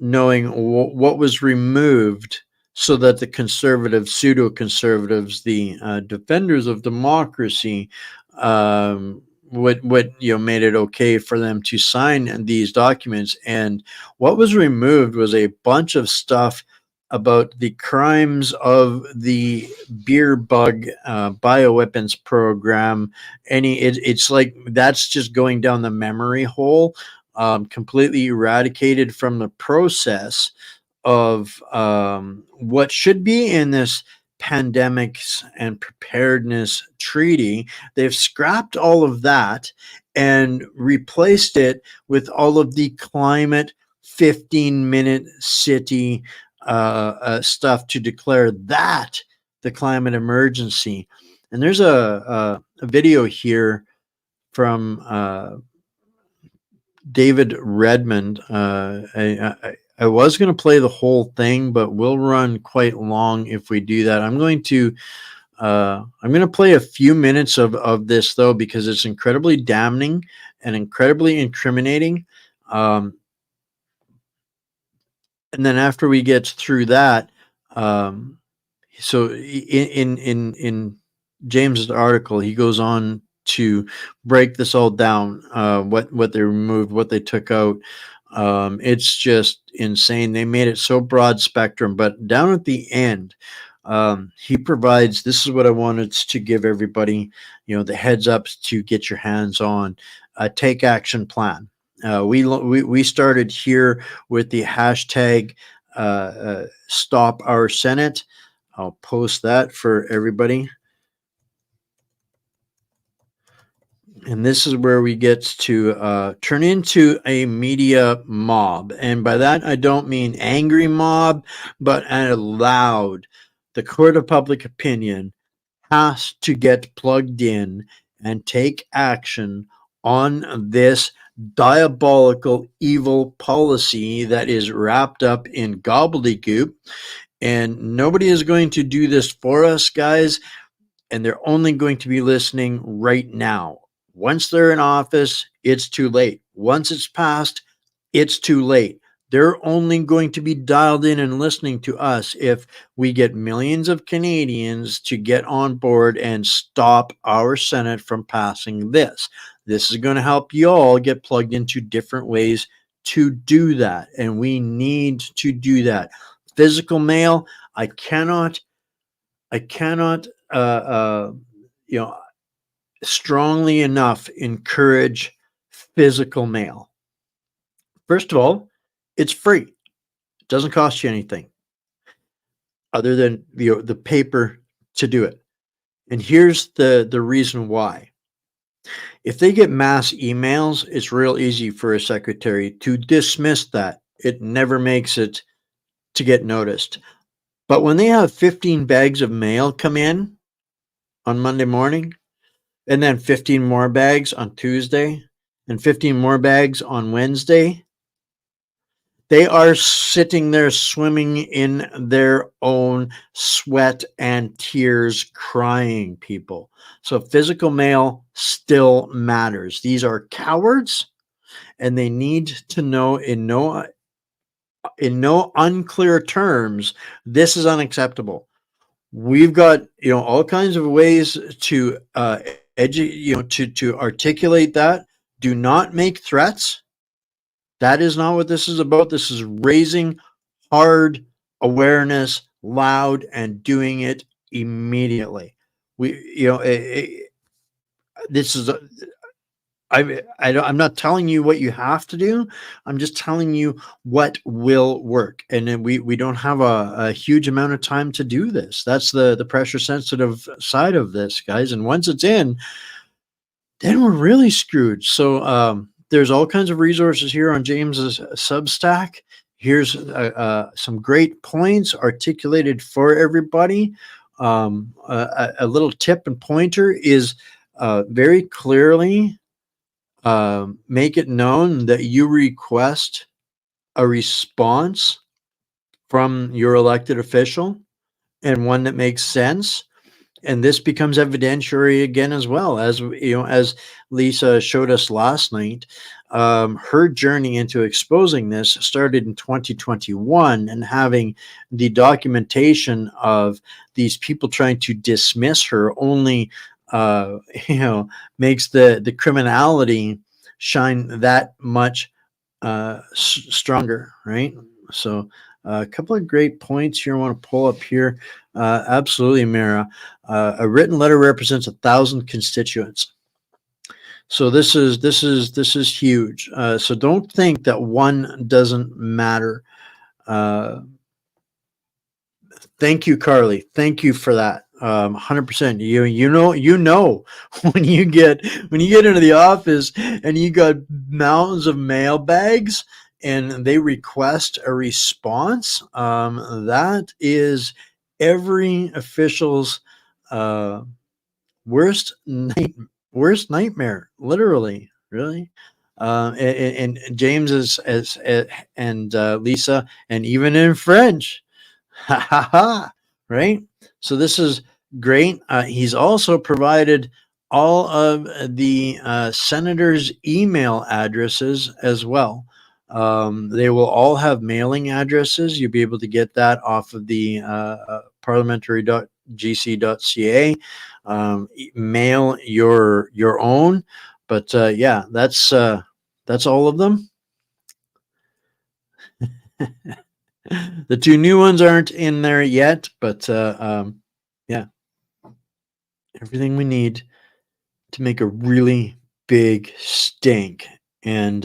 knowing what was removed, so that the conservative pseudo conservatives, the defenders of democracy, what made it okay for them to sign these documents. And what was removed was a bunch of stuff about the crimes of the beer bug bioweapons program. It's like that's just going down the memory hole, completely eradicated from the process of what should be in this pandemics and preparedness treaty. They've scrapped all of that and replaced it with all of the climate 15-minute city stuff to declare that the climate emergency. And there's a video here from David Redmond. I was going to play the whole thing, but we'll run quite long if we do that. I'm going to play a few minutes of this, though, because it's incredibly damning and incredibly incriminating. And then after we get through that, so in James's article, he goes on to break this all down, what they removed, what they took out. It's just insane. They made it so broad spectrum, but down at the end, he provides, this is what I wanted to give everybody, the heads up to get your hands on a take action plan. We started here with the hashtag Stop Our Senate. I'll post that for everybody. And this is where we get to turn into a media mob. And by that, I don't mean angry mob, but loud. The court of public opinion has to get plugged in and take action on this diabolical, evil policy that is wrapped up in gobbledygook. And nobody is going to do this for us, guys. And they're only going to be listening right now. Once they're in office, it's too late. Once it's passed, it's too late. They're only going to be dialed in and listening to us if we get millions of Canadians to get on board and stop our Senate from passing this. This is going to help you all get plugged into different ways to do that. And we need to do that. Physical mail, I cannot, strongly enough encourage physical mail. First of all, it's free. It doesn't cost you anything other than the paper to do it. And here's the reason why. If they get mass emails, it's real easy for a secretary to dismiss that. It never makes it to get noticed. But when they have 15 bags of mail come in on Monday morning, and then 15 more bags on Tuesday, and 15 more bags on Wednesday, they are sitting there swimming in their own sweat and tears, crying, people. So physical mail still matters. These are cowards, and they need to know in no unclear terms, this is unacceptable. We've got all kinds of ways to to articulate that. Do not make threats. That is not what this is about. This is raising hard awareness, loud, and doing it immediately. This is I'm not telling you what you have to do. I'm just telling you what will work. And then we don't have a huge amount of time to do this. That's the pressure sensitive side of this, guys. And once it's in, then we're really screwed. So there's all kinds of resources here on James's Substack. Here's some great points articulated for everybody. A little tip and pointer is very clearly make it known that you request a response from your elected official, and one that makes sense. and this becomes evidentiary again as well, as as Lisa showed us last night. Her journey into exposing this started in 2021, and having the documentation of these people trying to dismiss her only makes the criminality shine that much stronger, right? So a couple of great points here I want to pull up here. Absolutely, Mara. A written letter represents 1,000 constituents. So this is huge. So don't think that one doesn't matter. Thank you, Carly. Thank you for that. 100%. You know when you get into the office and you got mountains of mail bags and they request a response, that is every official's worst nightmare, literally, really. And James and Lisa, and even in French, ha ha ha, right? So this is great. He's also provided all of the senators' email addresses as well. They will all have mailing addresses. You'll be able to get that off of the parliamentary.gc.ca. Mail your own, but yeah, that's all of them. The two new ones aren't in there yet, but yeah, everything we need to make a really big stink. And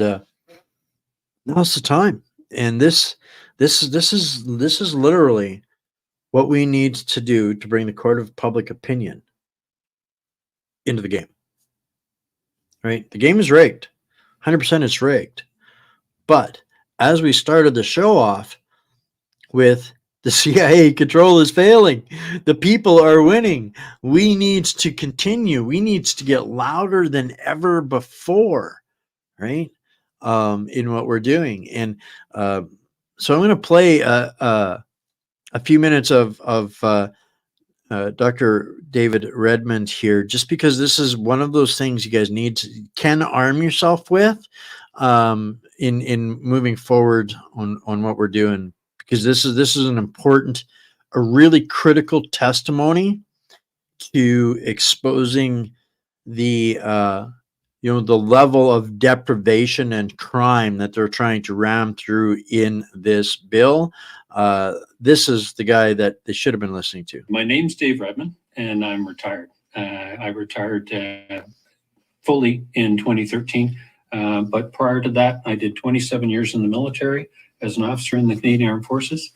now's the time. And this is literally what we need to do to bring the court of public opinion into the game. Right? The game is rigged. 100% it's rigged. But as we started the show off with the CIA control is failing, the people are winning, we need to continue. We need to get louder than ever before, right? In what we're doing. And so I'm going to play a few minutes of Dr. David Redmond here, just because this is one of those things you guys can arm yourself with in moving forward on what we're doing, because this is an important, a really critical testimony to exposing the the level of deprivation and crime that they're trying to ram through in this bill. This is the guy that they should have been listening to. My name's Dave Redmond, and I'm retired. I retired fully in 2013. But prior to that, I did 27 years in the military as an officer in the Canadian Armed Forces,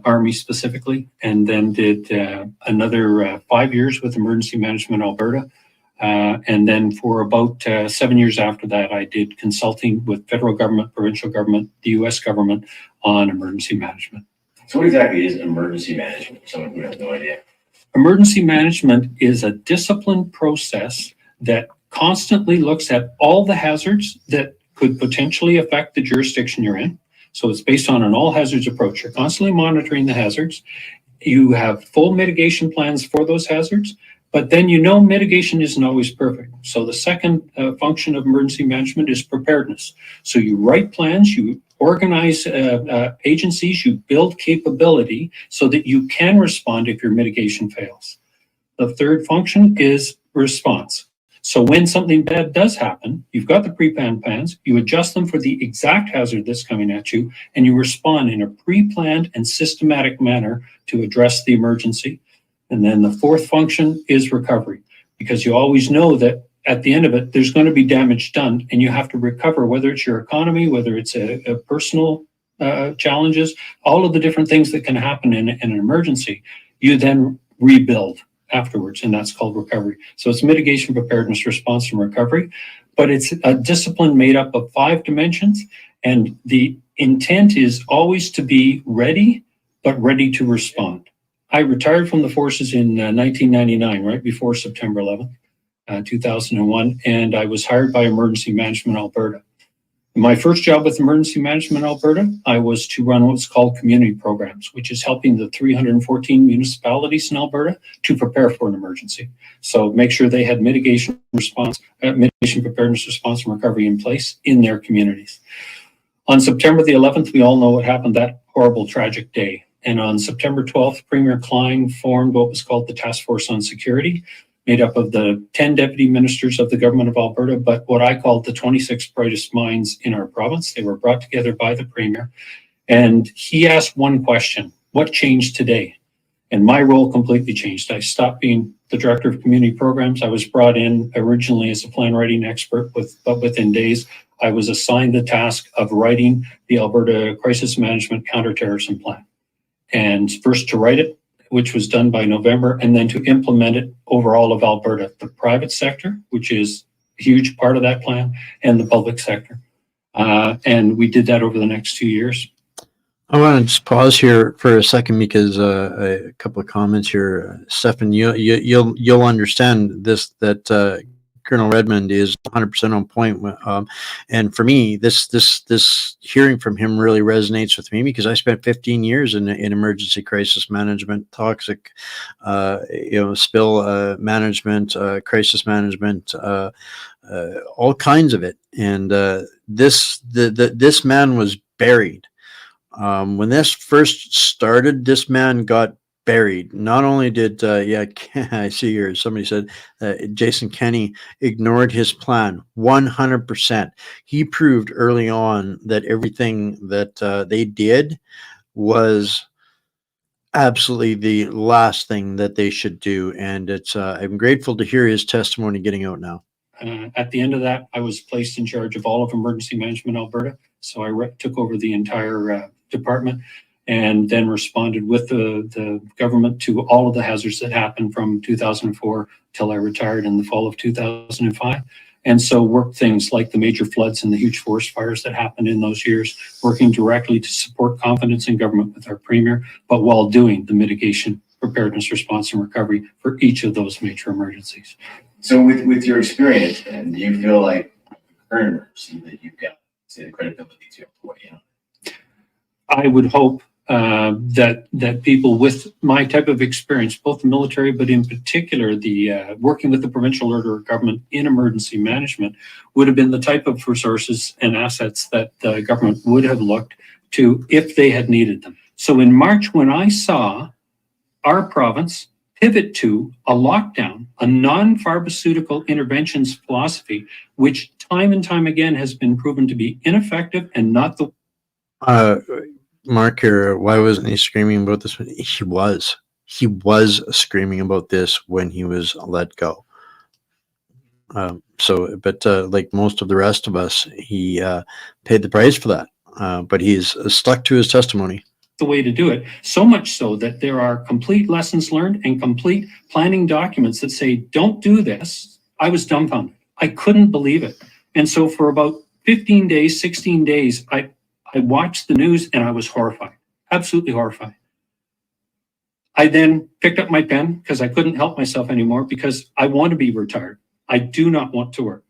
Army specifically, and then did another 5 years with Emergency Management Alberta. And then for about 7 years after that, I did consulting with federal government, provincial government, the U.S. government on emergency management. So what exactly is emergency management? Someone who has no idea. Emergency management is a disciplined process that constantly looks at all the hazards that could potentially affect the jurisdiction you're in. So it's based on an all hazards approach. You're constantly monitoring the hazards. You have full mitigation plans for those hazards, but then mitigation isn't always perfect. So the second function of emergency management is preparedness. So you write plans, you organize agencies, you build capability so that you can respond if your mitigation fails. The third function is response. So when something bad does happen, you've got the pre-planned plans, you adjust them for the exact hazard that's coming at you, and you respond in a pre-planned and systematic manner to address the emergency. And then the fourth function is recovery, because you always know that at the end of it, there's going to be damage done, and you have to recover, whether it's your economy, whether it's a personal challenges, all of the different things that can happen in an emergency. You then rebuild afterwards, and that's called recovery. So it's mitigation, preparedness, response, and recovery, but it's a discipline made up of 5 dimensions, and the intent is always to be ready, but ready to respond. I retired from the forces in 1999, right before September 11th, 2001, and I was hired by Emergency Management Alberta. My first job with Emergency Management Alberta, I was to run what's called community programs, which is helping the 314 municipalities in Alberta to prepare for an emergency. So make sure they had mitigation preparedness, response, and recovery in place in their communities. On September the 11th, we all know what happened that horrible, tragic day. And on September 12th, Premier Klein formed what was called the Task Force on Security, made up of the 10 deputy ministers of the government of Alberta, but what I called the 26 brightest minds in our province. They were brought together by the Premier. And he asked one question: what changed today? And my role completely changed. I stopped being the director of community programs. I was brought in originally as a plan writing expert, but within days, I was assigned the task of writing the Alberta Crisis Management Counterterrorism Plan. And first to write it, which was done by November, and then to implement it over all of Alberta, the private sector, which is a huge part of that plan, and the public sector. And we did that over the next 2 years. I want to just pause here for a second because a couple of comments here, Stefan. You'll understand this, that Colonel Redmond is 100% on point. And for me, this hearing from him really resonates with me because I spent 15 years in emergency crisis management, toxic, spill management, crisis management, all kinds of it. And this man was buried. When this first started, this man got buried. Not only did, I see here, somebody said Jason Kenney ignored his plan 100%. He proved early on that everything that they did was absolutely the last thing that they should do. And I'm grateful to hear his testimony getting out now. At the end of that, I was placed in charge of all of Emergency Management Alberta. So I took over the entire department, and then responded with the government to all of the hazards that happened from 2004 till I retired in the fall of 2005. And so worked things like the major floods and the huge forest fires that happened in those years, working directly to support confidence in government with our Premier, but while doing the mitigation, preparedness, response, and recovery for each of those major emergencies. So with your experience, and do you feel like current emergency that you've got, say, the credibility to weigh in? I would hope that people with my type of experience, both the military, but in particular the working with the provincial order of government in emergency management, would have been the type of resources and assets that the government would have looked to if they had needed them. So in March, when I saw our province pivot to a lockdown, a non-pharmaceutical interventions philosophy, which time and time again has been proven to be ineffective and not the Mark here, why wasn't he screaming about this? He was screaming about this when he was let go. But like most of the rest of us, he paid the price for that. But he's stuck to his testimony. The way to do it, so much so that there are complete lessons learned and complete planning documents that say, don't do this. I was dumbfounded. I couldn't believe it. And so for about 15 days, 16 days, I watched the news and I was horrified, absolutely horrified. I then picked up my pen because I couldn't help myself anymore because I want to be retired. I do not want to work.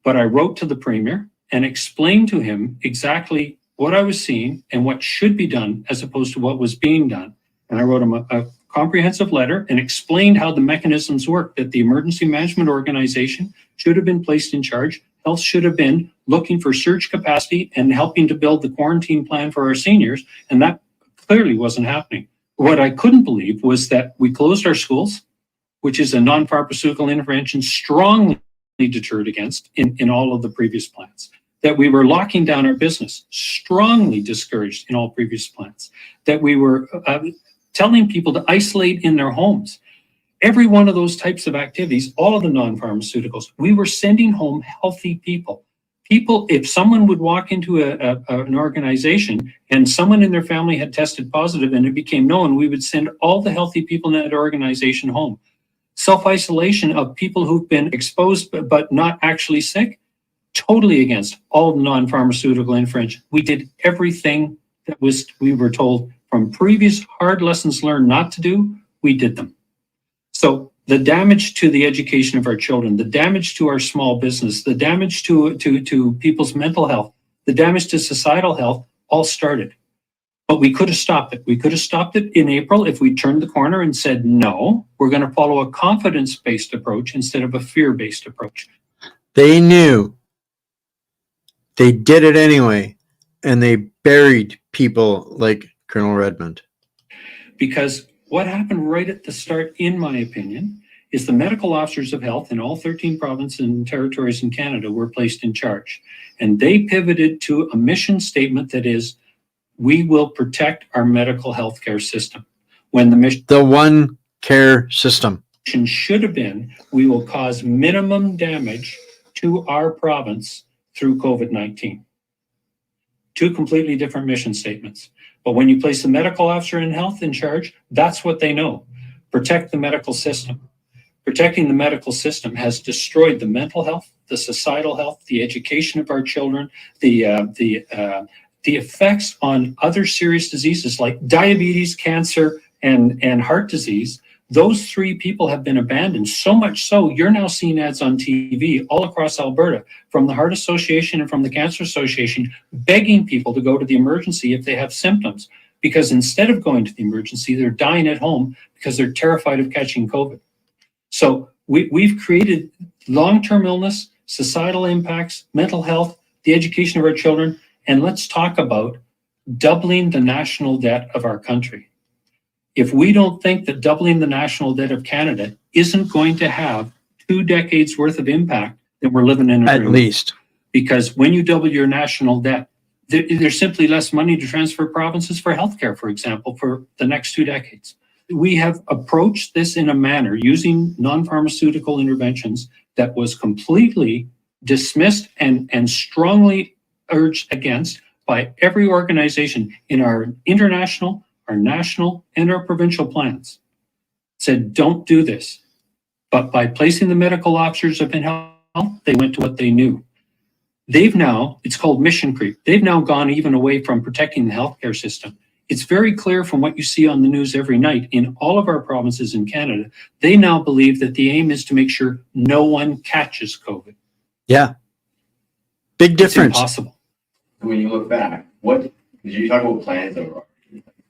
But I wrote to the Premier and explained to him exactly what I was seeing and what should be done as opposed to what was being done. And I wrote him a comprehensive letter and explained how the mechanisms work, that the emergency management organization should have been placed in charge. Health should have been looking for surge capacity and helping to build the quarantine plan for our seniors. And that clearly wasn't happening. What I couldn't believe was that we closed our schools, which is a non-pharmaceutical intervention strongly deterred against in all of the previous plans. That we were locking down our business, strongly discouraged in all previous plans. That we were telling people to isolate in their homes. Every one of those types of activities, all of the non-pharmaceuticals, we were sending home healthy people. People, if someone would walk into an organization and someone in their family had tested positive and it became known, we would send all the healthy people in that organization home. Self-isolation of people who've been exposed but not actually sick, totally against all non-pharmaceutical intervention. We did everything that we were told from previous hard lessons learned not to do, we did them. So the damage to the education of our children, the damage to our small business, the damage to people's mental health, the damage to societal health all started. But we could have stopped it. We could have stopped it in April if we turned the corner and said, no, we're going to follow a confidence-based approach instead of a fear-based approach. They knew. They did it anyway. And they buried people like Colonel Redmond. Because what happened right at the start, in my opinion, is the medical officers of health in all 13 provinces and territories in Canada were placed in charge. And they pivoted to a mission statement that is, we will protect our medical healthcare system. When the mission The one care system. should have been, we will cause minimum damage to our province through COVID-19. Two completely different mission statements. But when you place the medical officer in health in charge, that's what they know. Protect the medical system. Protecting the medical system has destroyed the mental health, the societal health, the education of our children, the effects on other serious diseases like diabetes, cancer, and heart disease. Those three people have been abandoned, so much so you're now seeing ads on TV all across Alberta from the Heart Association and from the Cancer Association begging people to go to the emergency if they have symptoms, because instead of going to the emergency, they're dying at home because they're terrified of catching COVID. So we've created long-term illness, societal impacts, mental health, the education of our children, and let's talk about doubling the national debt of our country. If we don't think that doubling the national debt of Canada isn't going to have 2 decades worth of impact, then we're living in a dream. At least. Because when you double your national debt, there's simply less money to transfer provinces for healthcare, for example, for the next 2 decades. We have approached this in a manner using non-pharmaceutical interventions that was completely dismissed and strongly urged against by every organization in our international, our national, and our provincial plans. Said, don't do this. But by placing the medical officers of health, they went to what they knew. They've now, it's called mission creep. They've now gone even away from protecting the healthcare system. It's very clear from what you see on the news every night in all of our provinces in Canada, they now believe that the aim is to make sure no one catches COVID. Yeah. Big difference. It's impossible. When you look back, what did you talk about plans that were,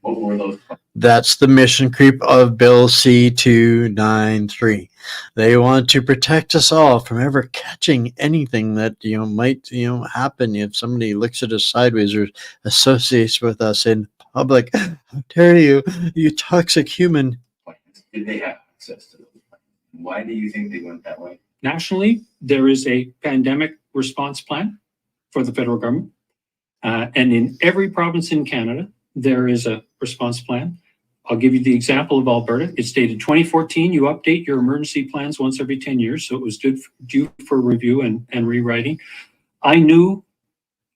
what were those plans? That's the mission creep of Bill C-293. They want to protect us all from ever catching anything that, might, happen if somebody looks at us sideways or associates with us in public. How dare you, you toxic human. Plans? Did they have access to those plans? Why do you think they went that way? Nationally, there is a pandemic response plan for the federal government. And in every province in Canada, there is a response plan. I'll give you the example of Alberta. It's dated 2014. You update your emergency plans once every 10 years. So it was due for review and rewriting. I knew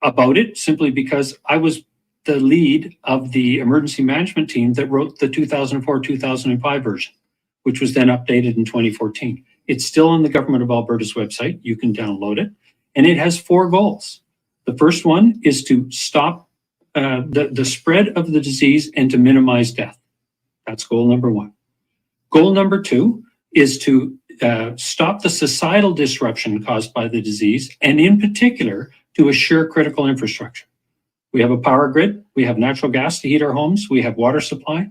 about it simply because I was the lead of the emergency management team that wrote the 2004-2005 version, which was then updated in 2014. It's still on the Government of Alberta's website. You can download it. And it has 4 goals. The first one is to stop the spread of the disease and to minimize death. That's goal number 1. Goal number 2 is to stop the societal disruption caused by the disease, and in particular, to assure critical infrastructure. We have a power grid, we have natural gas to heat our homes, we have water supply,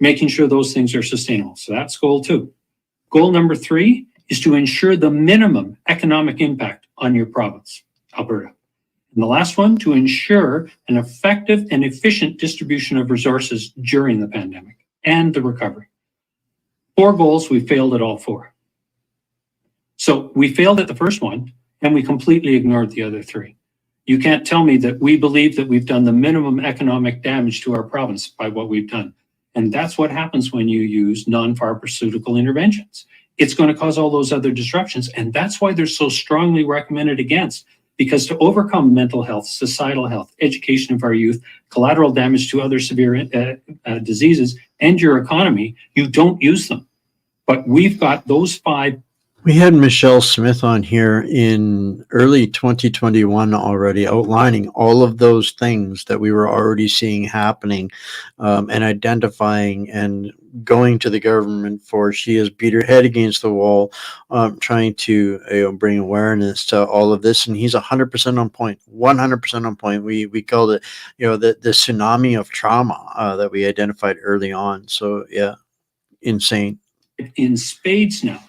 making sure those things are sustainable. So that's goal 2. Goal number 3 is to ensure the minimum economic impact on your province, Alberta. And the last one, to ensure an effective and efficient distribution of resources during the pandemic and the recovery. 4 goals, we failed at all 4. So we failed at the first one, and we completely ignored the other 3. You can't tell me that we believe that we've done the minimum economic damage to our province by what we've done. And that's what happens when you use non-pharmaceutical interventions. It's going to cause all those other disruptions, and that's why they're so strongly recommended against. Because to overcome mental health, societal health, education of our youth, collateral damage to other severe diseases, and your economy, you don't use them. But we've got those 5. We had Michelle Smith on here in early 2021 already outlining all of those things that we were already seeing happening and identifying and going to the government for. She has beat her head against the wall, trying to bring awareness to all of this. And he's 100% on point, 100% on point. We called it, the tsunami of trauma that we identified early on. So yeah, insane. In spades now.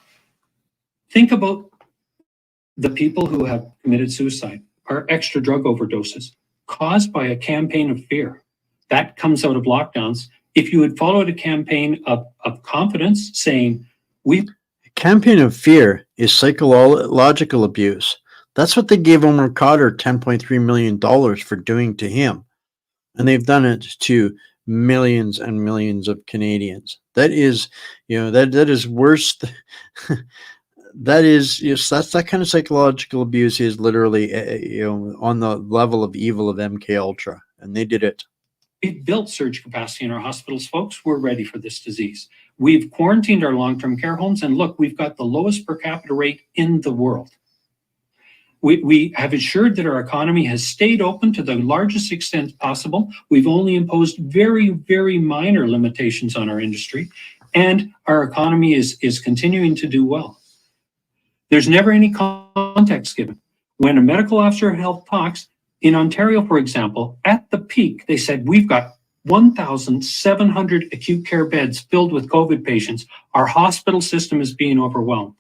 Think about the people who have committed suicide or extra drug overdoses caused by a campaign of fear. That comes out of lockdowns. If you had followed a campaign of confidence saying, a campaign of fear is psychological abuse. That's what they gave Omar Khadr $10.3 million for doing to him. And they've done it to millions and millions of Canadians. That is, that is worse. That is, yes, that's that kind of psychological abuse is literally, on the level of evil of MK Ultra. And they did it. we've built surge capacity in our hospitals, folks. We're ready for this disease. We've quarantined our long-term care homes, and look, we've got the lowest per capita rate in the world. We have ensured that our economy has stayed open to the largest extent possible. We've only imposed very, very minor limitations on our industry, and our economy is continuing to do well. There's never any context given. When a medical officer of health talks, in Ontario, for example, at the peak, they said, we've got 1,700 acute care beds filled with COVID patients. Our hospital system is being overwhelmed.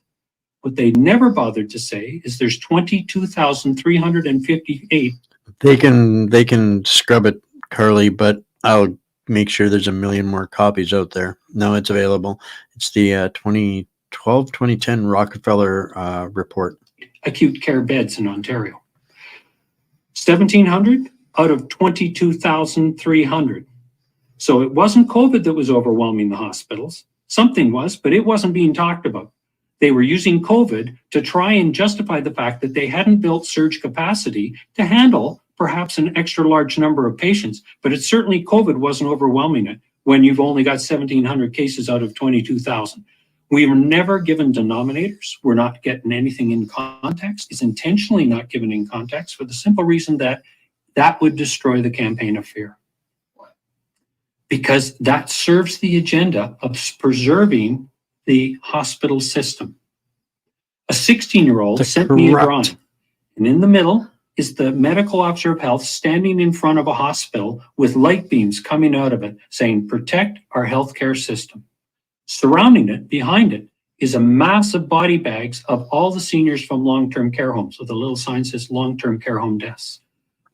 What they never bothered to say is there's 22,358. They can scrub it, Carly, but I'll make sure there's a million more copies out there. No, it's available. It's the 2012-2010 Rockefeller report. Acute care beds in Ontario. 1,700 out of 22,300. So it wasn't COVID that was overwhelming the hospitals. Something was, but it wasn't being talked about. They were using COVID to try and justify the fact that they hadn't built surge capacity to handle perhaps an extra large number of patients. But it certainly COVID wasn't overwhelming it when you've only got 1,700 cases out of 22,000. We were never given denominators. We're not getting anything in context. It's intentionally not given in context for the simple reason that that would destroy the campaign of fear. Because that serves the agenda of preserving the hospital system. A 16-year-old sent me a drawing, and in the middle is the medical officer of health standing in front of a hospital with light beams coming out of it saying, protect our healthcare system. Surrounding it, behind it, is a massive body bags of all the seniors from long-term care homes with a little sign says long-term care home deaths.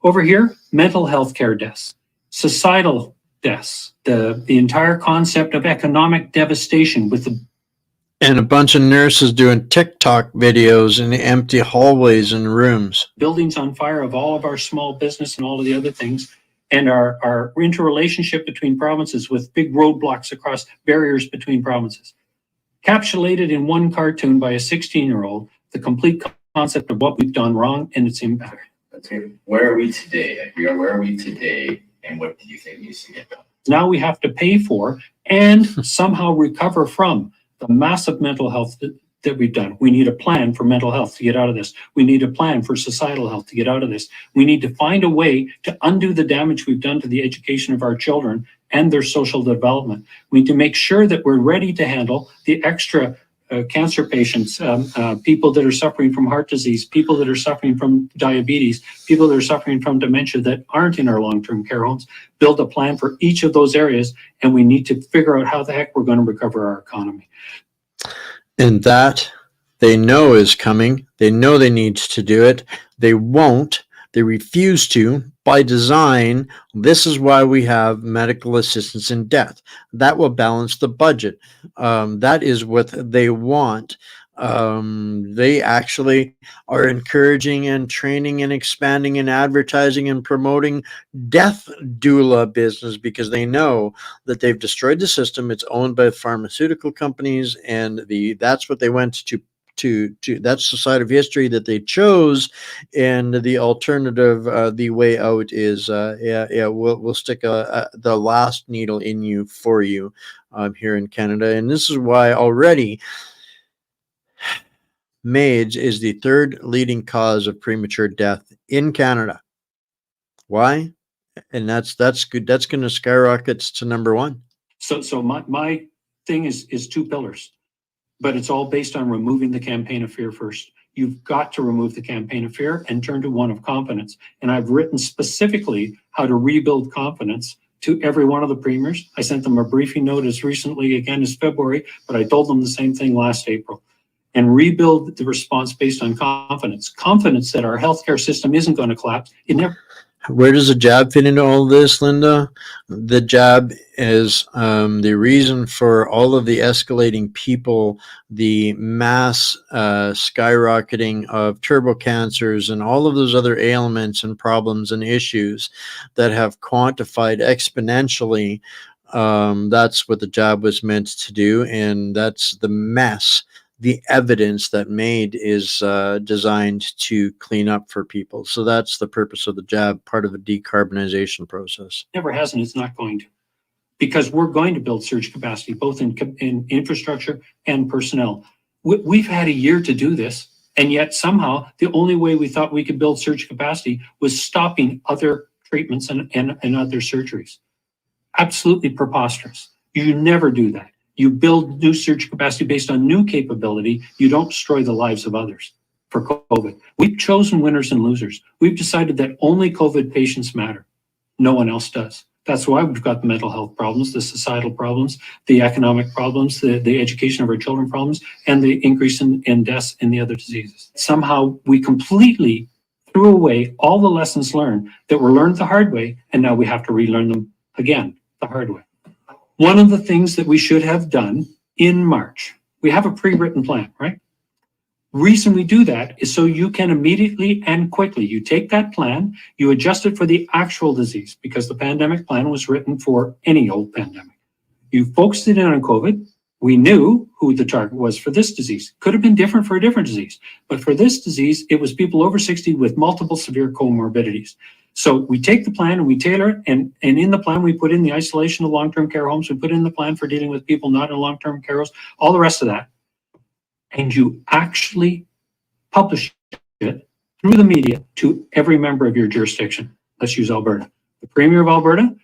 Over here, mental health care deaths, societal deaths, the entire concept of economic devastation with the and a bunch of nurses doing TikTok videos in the empty hallways and rooms. Buildings on fire of all of our small business and all of the other things. And our interrelationship between provinces with big roadblocks across barriers between provinces. Capsulated in one cartoon by a 16-year-old, the complete concept of what we've done wrong and its impact. Okay, where are we today? Where are we today? And what do you think needs to get done? Now we have to pay for and somehow recover from the massive mental health that we've done. We need a plan for mental health to get out of this. We need a plan for societal health to get out of this. We need to find a way to undo the damage we've done to the education of our children and their social development. We need to make sure that we're ready to handle the extra cancer patients, people that are suffering from heart disease, people that are suffering from diabetes, people that are suffering from dementia that aren't in our long-term care homes. Build a plan for each of those areas, and we need to figure out how the heck we're going to recover our economy. And that they know is coming. They know they need to do it. They won't. They refuse to. By design, this is why we have medical assistance in death. That will balance the budget. That is what they want. They actually are encouraging and training and expanding and advertising and promoting death doula business because they know that they've destroyed the system. It's owned by pharmaceutical companies, and that's what they went to that's the side of history that they chose. And the alternative, the way out is we'll stick the last needle in you for you here in Canada. And this is why already MAIDS is the third leading cause of premature death in Canada. Why? And that's good. That's going to skyrocket to number one. So my thing is two pillars, but it's all based on removing the campaign of fear first. You've got to remove the campaign of fear and turn to one of confidence. And I've written specifically how to rebuild confidence to every one of the premiers. I sent them a briefing note as recently again as February, but I told them the same thing last April. And rebuild the response based on confidence. Confidence that our healthcare system isn't going to collapse. It never. Where does the jab fit into all this, Linda? The jab is the reason for all of the escalating people, the mass skyrocketing of turbo cancers and all of those other ailments and problems and issues that have quantified exponentially. That's what the jab was meant to do, and that's the mess. The evidence that made is designed to clean up for people. So that's the purpose of the jab, part of the decarbonization process. Never has, and it's not going to, because we're going to build surge capacity, both in infrastructure and personnel. We've had a year to do this, and yet somehow the only way we thought we could build surge capacity was stopping other treatments and other surgeries. Absolutely preposterous. You never do that. You build new surge capacity based on new capability. You don't destroy the lives of others for COVID. We've chosen winners and losers. We've decided that only COVID patients matter. No one else does. That's why we've got the mental health problems, the societal problems, the economic problems, the education of our children problems, and the increase in deaths in the other diseases. Somehow we completely threw away all the lessons learned that were learned the hard way, and now we have to relearn them again the hard way. One of the things that we should have done in March, we have a pre-written plan, right? Reason we do that is so you can immediately and quickly, you take that plan, you adjust it for the actual disease, because the pandemic plan was written for any old pandemic. You focused it in on COVID. We knew who the target was for this disease. Could have been different for a different disease, but for this disease, it was people over 60 with multiple severe comorbidities. So we take the plan and we tailor it, and in the plan, we put in the isolation of long-term care homes, we put in the plan for dealing with people not in long-term care homes, all the rest of that. And you actually publish it through the media to every member of your jurisdiction. Let's use Alberta. The Premier of Alberta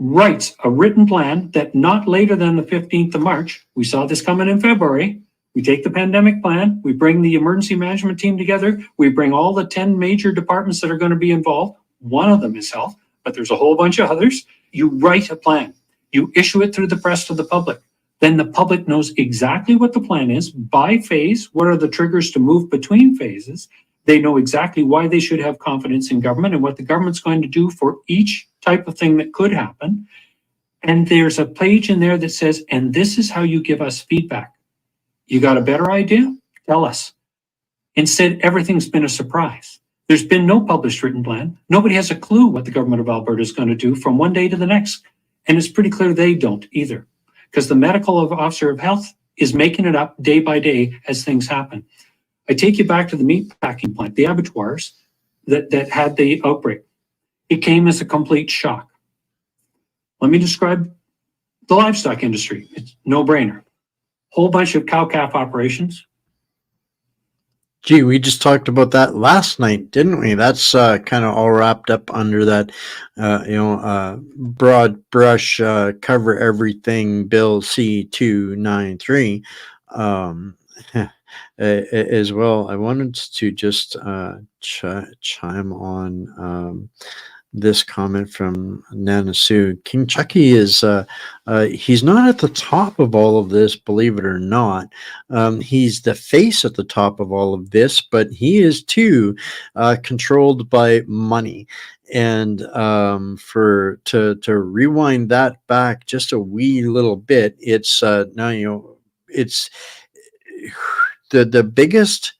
writes a written plan that not later than the 15th of March, we saw this coming in February, we take the pandemic plan, we bring the emergency management team together, we bring all the 10 major departments that are going to be involved. One of them is health, but there's a whole bunch of others. You write a plan. You issue it through the press to the public. Then the public knows exactly what the plan is by phase. What are the triggers to move between phases? They know exactly why they should have confidence in government and what the government's going to do for each type of thing that could happen. And there's a page in there that says, and this is how you give us feedback. You got a better idea? Tell us. Instead, everything's been a surprise. There's been no published written plan. Nobody has a clue what the government of Alberta is going to do from one day to the next. And it's pretty clear they don't either, because the medical officer of health is making it up day by day as things happen. I take you back to the meat packing plant, the abattoirs that had the outbreak. It came as a complete shock. Let me describe the livestock industry. It's no brainer. Whole bunch of cow-calf operations. Gee, we just talked about that last night, didn't we? That's kind of all wrapped up under that, broad brush, cover everything Bill C-293 as well. I wanted to just chime on this comment from Nana Sue. King Chucky is he's not at the top of all of this, believe it or not. He's the face at the top of all of this, but he is too controlled by money. And to rewind that back just a wee little bit, it's now it's the biggest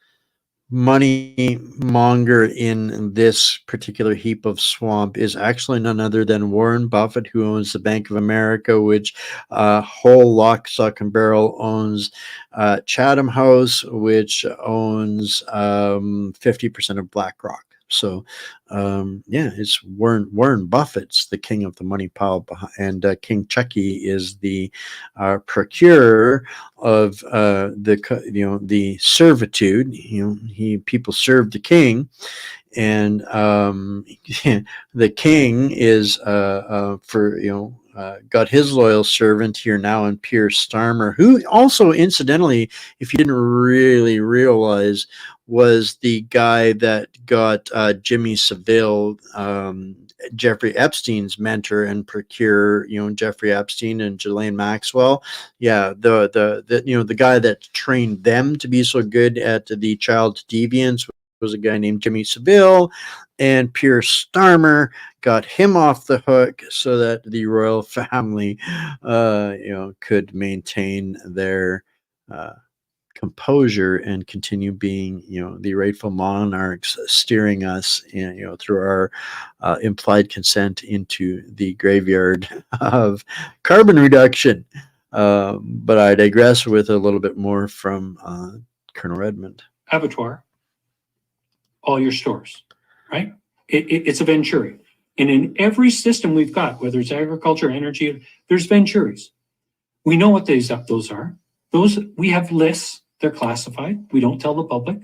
money monger in this particular heap of swamp is actually none other than Warren Buffett, who owns the Bank of America, which whole lock, stock, and barrel owns Chatham House, which owns 50% of BlackRock. So it's Warren Buffett's the king of the money pile, and King Chucky is the procurer of the servitude. People serve the king, and the king is got his loyal servant here now in Pierce Starmer, who also, incidentally, if you didn't really realize, was the guy that got Jimmy Savile, Jeffrey Epstein's mentor and procure, Jeffrey Epstein and Ghislaine Maxwell. Yeah, the guy that trained them to be so good at the child deviance was a guy named Jimmy Savile, and Pierce Starmer got him off the hook so that the royal family, could maintain their composure and continue being, the rightful monarchs steering us, through our implied consent into the graveyard of carbon reduction. But I digress with a little bit more from Colonel Redmond. Abattoir, all your stores, right? It's a venturi. And in every system we've got, whether it's agriculture, energy, there's venturis. We know what those are. We have lists. They're classified. We don't tell the public,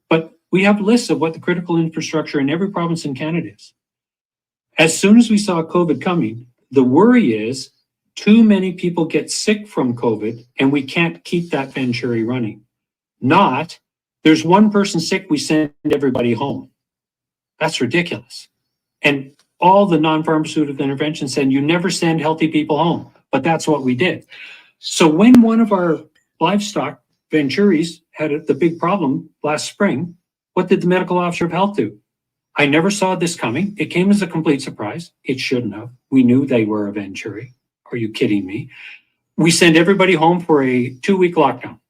but we have lists of what the critical infrastructure in every province in Canada is. As soon as we saw COVID coming, the worry is too many people get sick from COVID and we can't keep that venturi running. Not, there's one person sick, we send everybody home. That's ridiculous. And all the non-pharmaceutical interventions said you never send healthy people home, but that's what we did. So when one of our livestock venturis had the big problem last spring, what did the medical officer of health do? I never saw this coming. It came as a complete surprise. It shouldn't have. We knew they were a venturi. Are you kidding me? We sent everybody home for a 2-week lockdown.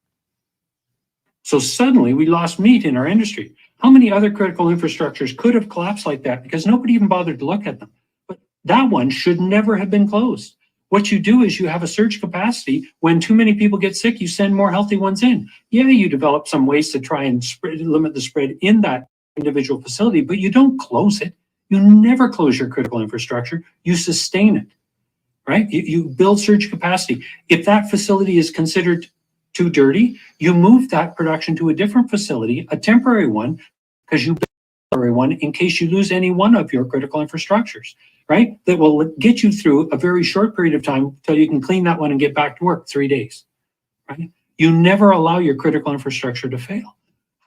So suddenly we lost meat in our industry. How many other critical infrastructures could have collapsed like that because nobody even bothered to look at them? But that one should never have been closed. What you do is you have a surge capacity. When too many people get sick, you send more healthy ones in. Yeah, you develop some ways to try and limit the spread in that individual facility, but you don't close it. You never close your critical infrastructure. You sustain it, right? You build surge capacity. If that facility is considered too dirty, you move that production to a different facility, a temporary one, because you build a temporary one in case you lose any one of your critical infrastructures, right? That will get you through a very short period of time until you can clean that one and get back to work, 3 days, right? You never allow your critical infrastructure to fail.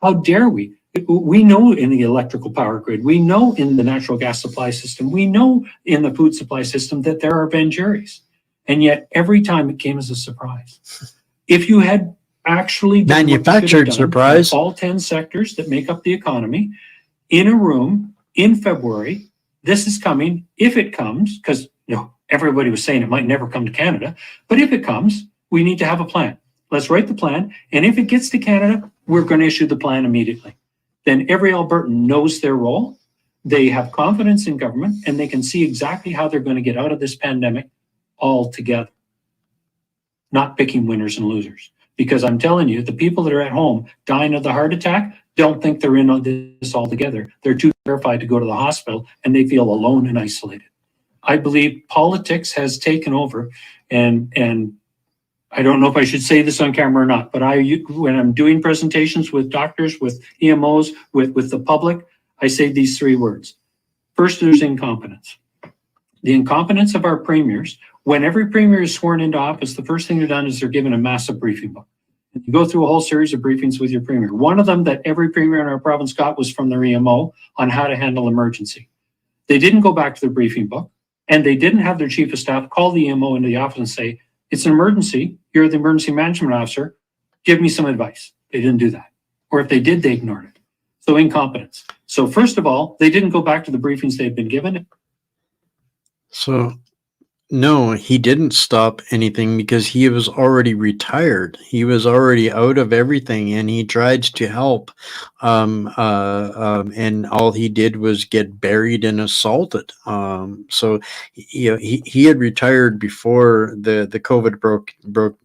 How dare we? We know in the electrical power grid, we know in the natural gas supply system, we know in the food supply system that there are venturis. And yet every time it came as a surprise. If you had actually done manufactured surprise, all 10 sectors that make up the economy in a room in February, this is coming. If it comes, because everybody was saying it might never come to Canada, but if it comes, we need to have a plan. Let's write the plan. And if it gets to Canada, we're going to issue the plan immediately. Then every Albertan knows their role. They have confidence in government and they can see exactly how they're going to get out of this pandemic all together. Not picking winners and losers. Because I'm telling you, the people that are at home dying of the heart attack don't think they're in on this all together. They're too terrified to go to the hospital and they feel alone and isolated. I believe politics has taken over, and I don't know if I should say this on camera or not, but when I'm doing presentations with doctors, with EMOs, with the public, I say these 3 words. First, there's incompetence. The incompetence of our premiers. When every premier is sworn into office, the first thing they're done is they're given a massive briefing book. And you go through a whole series of briefings with your premier. One of them that every premier in our province got was from their EMO on how to handle emergency. They didn't go back to their briefing book, and they didn't have their chief of staff call the EMO into the office and say, it's an emergency, you're the emergency management officer, give me some advice. They didn't do that. Or if they did, they ignored it. So incompetence. So first of all, they didn't go back to the briefings they'd been given. So no, he didn't stop anything because he was already retired. He was already out of everything, and he tried to help. And all he did was get buried and assaulted. So he had retired before the COVID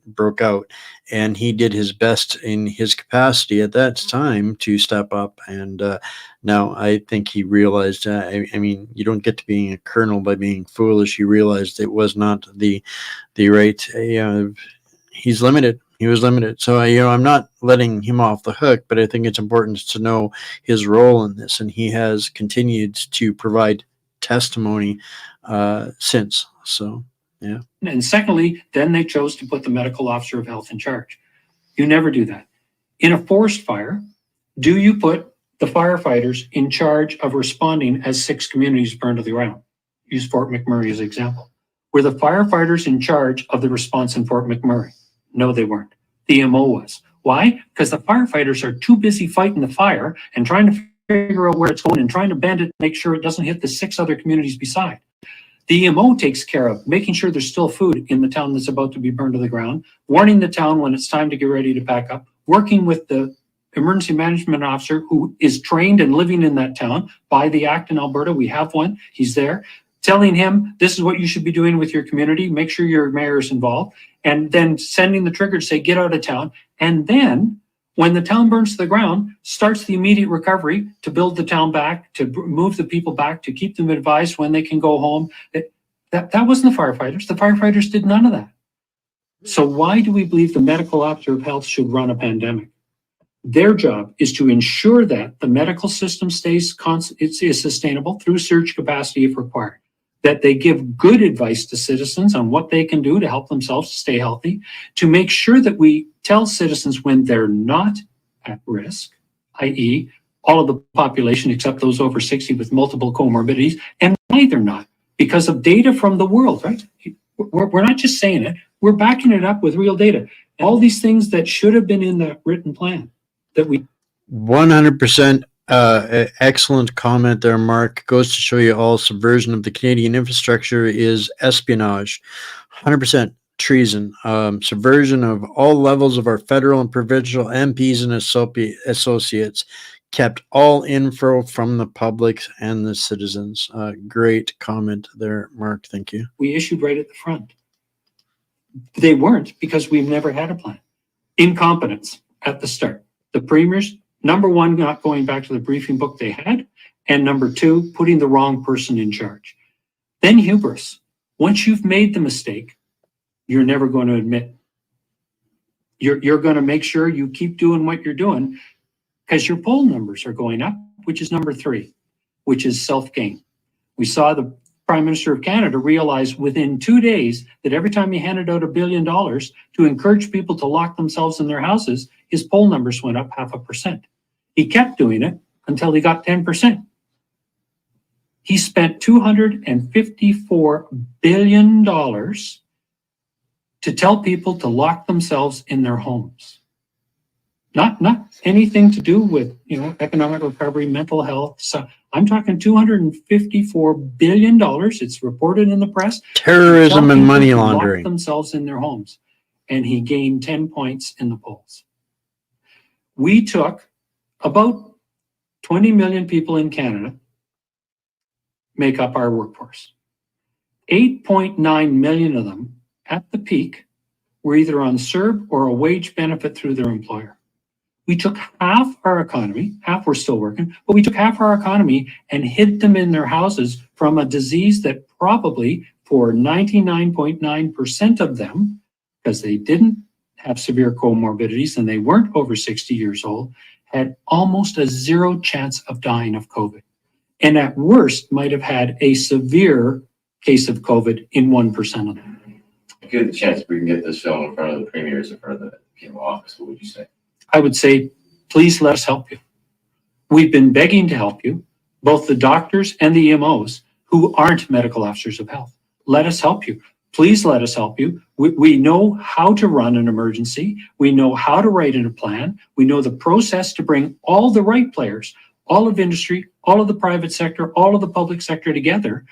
broke out, and he did his best in his capacity at that time to step up. And now I think he realized, I mean, you don't get to being a colonel by being foolish. He realized it was not the right, he's limited. He was limited. So, I'm not letting him off the hook, but I think it's important to know his role in this. And he has continued to provide testimony since. So, Yeah. And secondly, then they chose to put the medical officer of health in charge. You never do that. In a forest fire, do you put the firefighters in charge of responding as 6 communities burn to the ground? Use Fort McMurray as an example. Were the firefighters in charge of the response in Fort McMurray? No, they weren't. The EMO was. Why? Because the firefighters are too busy fighting the fire and trying to figure out where it's going and trying to bend it, make sure it doesn't hit the 6 other communities beside. The EMO takes care of making sure there's still food in the town that's about to be burned to the ground, warning the town when it's time to get ready to pack up, working with the emergency management officer who is trained and living in that town by the act in Alberta. We have one. He's there, telling him this is what you should be doing with your community. Make sure your mayor is involved, and then sending the trigger to say, get out of town. And then when the town burns to the ground, starts the immediate recovery to build the town back, to move the people back, to keep them advised when they can go home. That wasn't the firefighters. The firefighters did none of that. So why do we believe the medical officer of health should run a pandemic? Their job is to ensure that the medical system stays is sustainable through surge capacity if required, that they give good advice to citizens on what they can do to help themselves stay healthy, to make sure that we tell citizens when they're not at risk, i.e. all of the population except those over 60 with multiple comorbidities, and why they're not, because of data from the world, right? We're not just saying it, we're backing it up with real data. All these things that should have been in the written plan that we 100% excellent comment there, Mark. Goes to show you all subversion of the Canadian infrastructure is espionage. 100% treason. Subversion of all levels of our federal and provincial MPs and associates. Kept all info from the public and the citizens. Great comment there, Mark. Thank you. we issued right at the front. They weren't, because we've never had a plan. Incompetence at the start. The premiers, number one, not going back to the briefing book they had, and number two, putting the wrong person in charge. Then hubris. Once you've made the mistake, you're never going to admit. You're going to make sure you keep doing what you're doing, because your poll numbers are going up, which is number 3, which is self-gain. We saw the Prime Minister of Canada realize within 2 days that every time he handed out $1 billion to encourage people to lock themselves in their houses, his poll numbers went up 0.5%. He kept doing it until he got 10%. He spent $254 billion to tell people to lock themselves in their homes. Not anything to do with, economic recovery, mental health. So I'm talking $254 billion. It's reported in the press. Terrorism and money Lock laundering. themselves in their homes. And he gained 10 points in the polls. We took about 20 million people in Canada make up our workforce. 8.9 million of them at the peak were either on CERB or a wage benefit through their employer. We took half our economy, half were still working, but we took half our economy and hid them in their houses from a disease that probably for 99.9% of them, because they didn't have severe comorbidities and they weren't over 60 years old, had almost a 0 chance of dying of COVID. And at worst might have had a severe case of COVID in 1% of them. Good chance we can get this film in front of the premiers, in front of the PMO office. What would you say? I would say, please let us help you. We've been begging to help you, both the doctors and the EMOs who aren't medical officers of health. Let us help you. Please let us help you. We know how to run an emergency. We know how to write in a plan. We know the process to bring all the right players, all of industry, all of the private sector, all of the public sector together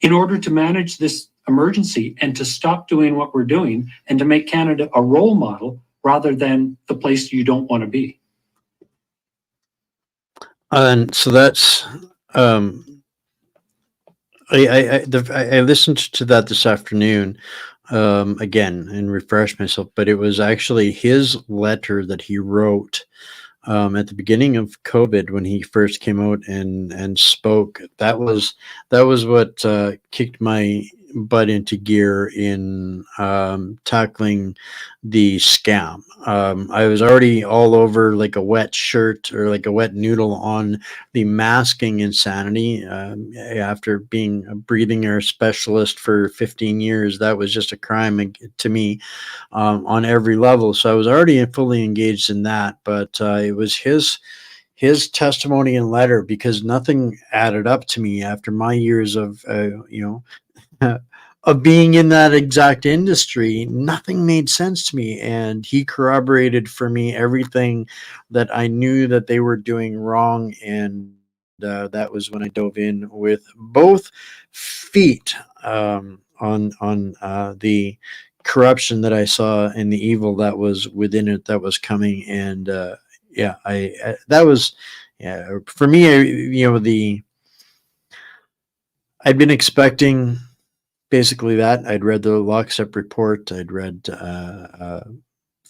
in order to manage this emergency and to stop doing what we're doing and to make Canada a role model rather than the place you don't want to be. And so that's I listened to that this afternoon again and refreshed myself, but it was actually his letter that he wrote at the beginning of COVID when he first came out and spoke. That was what kicked my butt into gear in tackling the scam. I was already all over like a wet shirt or like a wet noodle on the masking insanity. After being a breathing air specialist for 15 years, that was just a crime to me on every level. So I was already fully engaged in that, but it was his testimony and letter, because nothing added up to me after my years of of being in that exact industry. Nothing made sense to me, and he corroborated for me everything that I knew that they were doing wrong. And that was when I dove in with both feet on the corruption that I saw and the evil that was within it, that was coming. And that was, for me, I'd been expecting basically that. I'd read the Lockstep report. I'd read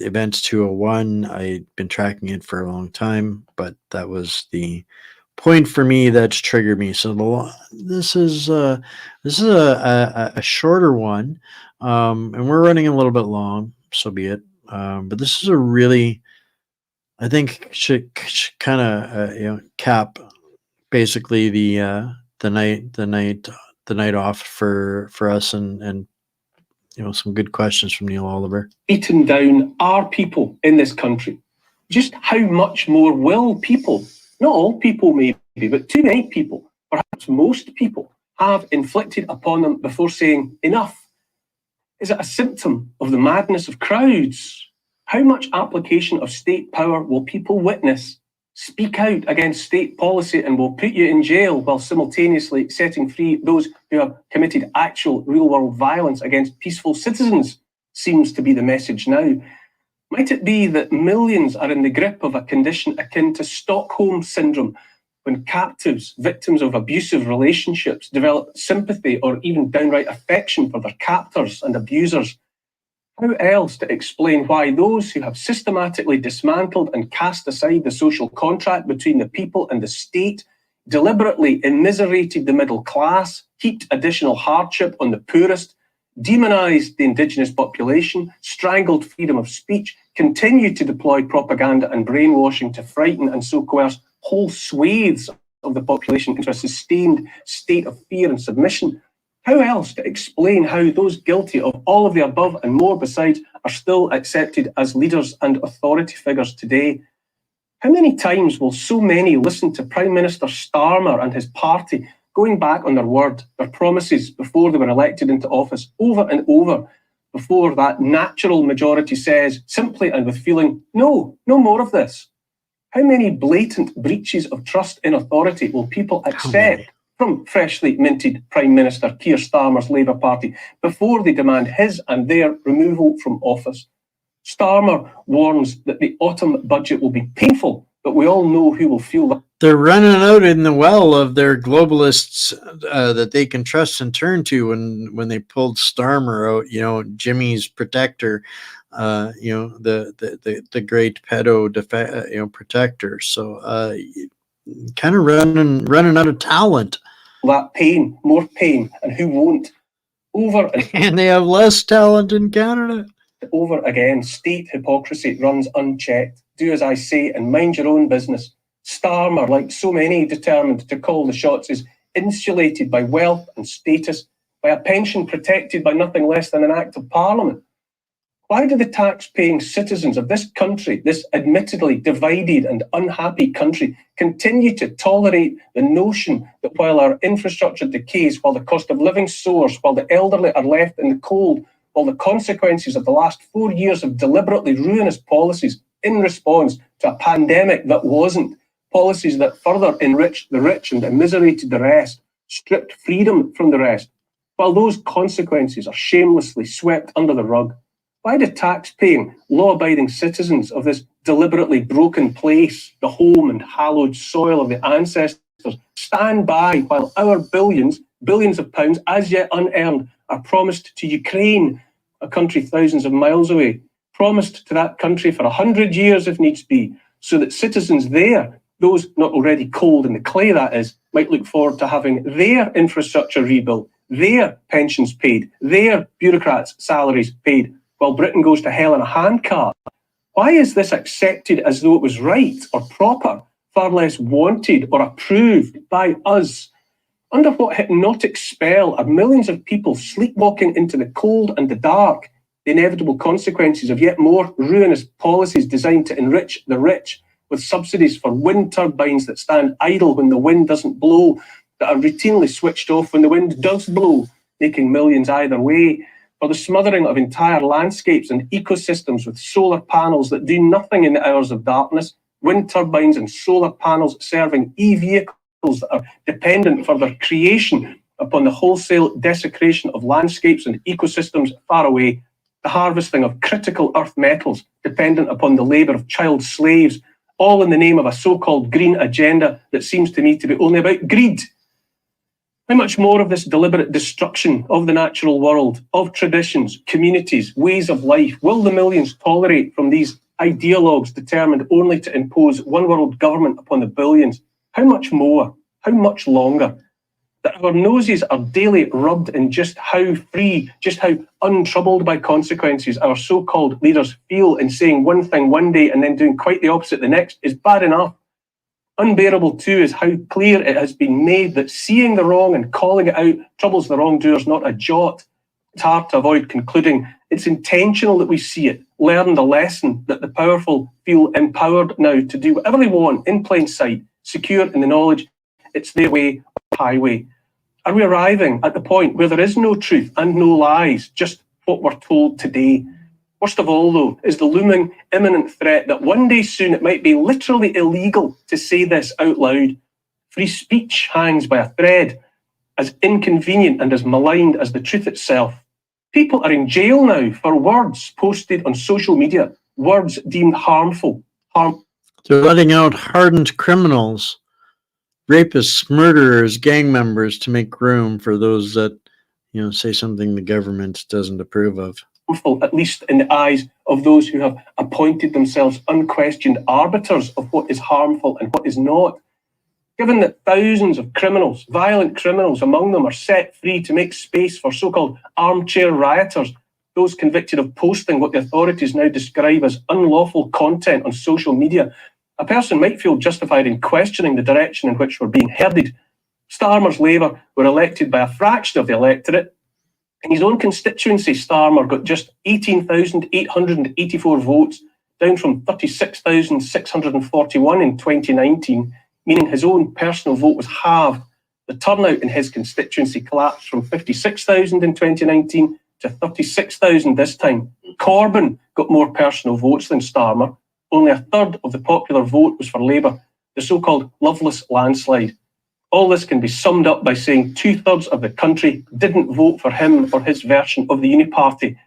Events 201. I'd been tracking it for a long time, but that was the point for me that's triggered me. So this is a shorter one, and we're running a little bit long, so be it. But this is a really, I think, should kind of cap basically the night off for us, and some good questions from Neil Oliver. Beaten down our people in this country. Just how much more will people, not all people maybe, but too many people, perhaps most people, have inflicted upon them before saying enough? Is it a symptom of the madness of crowds? How much application of state power will people witness? Speak out against state policy and we'll put you in jail, while simultaneously setting free those who have committed actual real-world violence against peaceful citizens, seems to be the message now. Might it be that millions are in the grip of a condition akin to Stockholm Syndrome, when captives, victims of abusive relationships, develop sympathy or even downright affection for their captors and abusers? How else to explain why those who have systematically dismantled and cast aside the social contract between the people and the state, deliberately immiserated the middle class, heaped additional hardship on the poorest, demonized the indigenous population, strangled freedom of speech, continued to deploy propaganda and brainwashing to frighten and so coerce whole swathes of the population into a sustained state of fear and submission? How else to explain how those guilty of all of the above and more besides are still accepted as leaders and authority figures today? How many times will so many listen to Prime Minister Starmer and his party going back on their word, their promises before they were elected into office, over and over, before that natural majority says, simply and with feeling, no more of this? How many blatant breaches of trust in authority will people accept from freshly minted Prime Minister Keir Starmer's Labour Party before they demand his and their removal from office? Starmer warns that the autumn budget will be painful, but we all know who will feel that. They're running out in the well of their globalists that they can trust and turn to. When they pulled Starmer out, Jimmy's protector, the great pedo protector. So kind of running out of talent. That pain, more pain, and who won't? Over and they have less talent in Canada. Over again, state hypocrisy runs unchecked. Do as I say and mind your own business. Starmer, like so many determined to call the shots, is insulated by wealth and status, by a pension protected by nothing less than an act of parliament. Why do the tax-paying citizens of this country, this admittedly divided and unhappy country, continue to tolerate the notion that while our infrastructure decays, while the cost of living soars, while the elderly are left in the cold, while the consequences of the last 4 years of deliberately ruinous policies in response to a pandemic that wasn't, policies that further enriched the rich and immiserated the rest, stripped freedom from the rest, while those consequences are shamelessly swept under the rug? Why do tax-paying, law-abiding citizens of this deliberately broken place, the home and hallowed soil of the ancestors, stand by while our billions of pounds, as yet unearned, are promised to Ukraine, a country thousands of miles away, promised to that country for 100 years if needs be, so that citizens there, those not already cold in the clay that is, might look forward to having their infrastructure rebuilt, their pensions paid, their bureaucrats' salaries paid, while Britain goes to hell in a handcart. Why is this accepted as though it was right or proper, far less wanted or approved by us? Under what hypnotic spell are millions of people sleepwalking into the cold and the dark, the inevitable consequences of yet more ruinous policies designed to enrich the rich, with subsidies for wind turbines that stand idle when the wind doesn't blow, that are routinely switched off when the wind does blow, making millions either way, or the smothering of entire landscapes and ecosystems with solar panels that do nothing in the hours of darkness, wind turbines and solar panels serving e-vehicles that are dependent for their creation upon the wholesale desecration of landscapes and ecosystems far away, the harvesting of critical earth metals dependent upon the labour of child slaves, all in the name of a so-called green agenda that seems to me to be only about greed. How much more of this deliberate destruction of the natural world, of traditions, communities, ways of life, will the millions tolerate from these ideologues determined only to impose one world government upon the billions? How much more? How much longer? That our noses are daily rubbed in just how free, just how untroubled by consequences our so-called leaders feel in saying one thing one day and then doing quite the opposite the next is bad enough. Unbearable too is how clear it has been made that seeing the wrong and calling it out troubles the wrongdoers not a jot. It's hard to avoid concluding it's intentional that we see it, learn the lesson that the powerful feel empowered now to do whatever they want in plain sight, secure in the knowledge it's their way or the highway. Are we arriving at the point where there is no truth and no lies, just what we're told today? Worst of all, though, is the looming imminent threat that one day soon it might be literally illegal to say this out loud. Free speech hangs by a thread, as inconvenient and as maligned as the truth itself. People are in jail now for words posted on social media, words deemed harmful. They're letting out hardened criminals, rapists, murderers, gang members to make room for those that, say something the government doesn't approve of. At least in the eyes of those who have appointed themselves unquestioned arbiters of what is harmful and what is not. Given that thousands of criminals, violent criminals among them, are set free to make space for so-called armchair rioters, those convicted of posting what the authorities now describe as unlawful content on social media, a person might feel justified in questioning the direction in which we're being headed. Starmer's Labour were elected by a fraction of the electorate. In his own constituency, Starmer got just 18,884 votes, down from 36,641 in 2019, meaning his own personal vote was halved. The turnout in his constituency collapsed from 56,000 in 2019 to 36,000 this time. Corbyn got more personal votes than Starmer. Only a third of the popular vote was for Labour, the so-called Loveless landslide. All this can be summed up by saying 2/3 of the country didn't vote for him or his version of the Uniparty.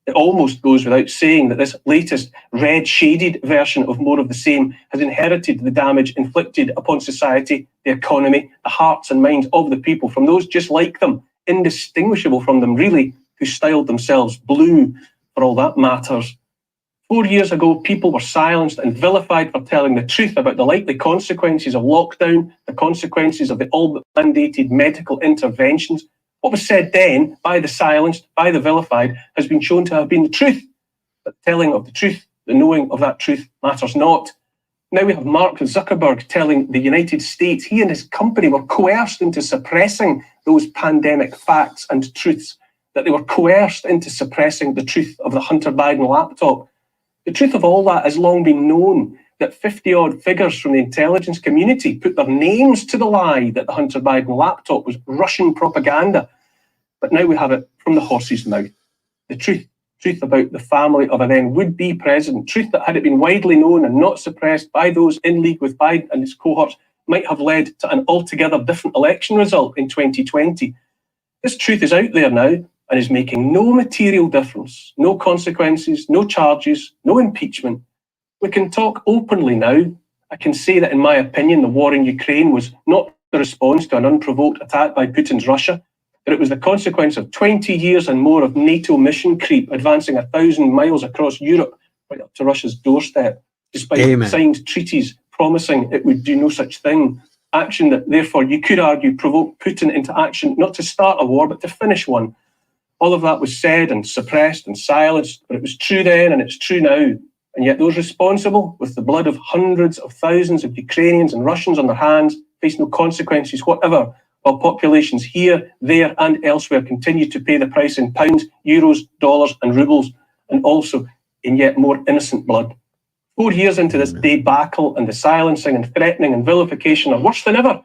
It almost goes without saying that this latest red-shaded version of more of the same has inherited the damage inflicted upon society, the economy, the hearts and minds of the people from those just like them, indistinguishable from them really, who styled themselves blue, for all that matters. 4 years ago, people were silenced and vilified for telling the truth about the likely consequences of lockdown, the consequences of the all-but-mandated medical interventions. What was said then by the silenced, by the vilified, has been shown to have been the truth. But the telling of the truth, the knowing of that truth, matters not. Now we have Mark Zuckerberg telling the United States he and his company were coerced into suppressing those pandemic facts and truths, that they were coerced into suppressing the truth of the Hunter Biden laptop. The truth of all that has long been known, that 50-odd figures from the intelligence community put their names to the lie that the Hunter Biden laptop was Russian propaganda. But now we have it from the horse's mouth. The truth about the family of a then would-be president, truth that had it been widely known and not suppressed by those in league with Biden and his cohorts, might have led to an altogether different election result in 2020. This truth is out there now, and is making no material difference, no consequences, no charges, no impeachment. We can talk openly now. I can say that, in my opinion, the war in Ukraine was not the response to an unprovoked attack by Putin's Russia, but it was the consequence of 20 years and more of NATO mission creep advancing 1,000 miles across Europe right up to Russia's doorstep, despite signed treaties promising it would do no such thing. action that therefore you could argue provoked Putin into action, not to start a war, but to finish one. All of that was said and suppressed and silenced, but it was true then and it's true now. And yet those responsible, with the blood of hundreds of thousands of Ukrainians and Russians on their hands, face no consequences whatever, while populations here, there and elsewhere continue to pay the price in pounds, euros, dollars and rubles, and also in yet more innocent blood. 4 years into this debacle, and the silencing and threatening and vilification are worse than ever.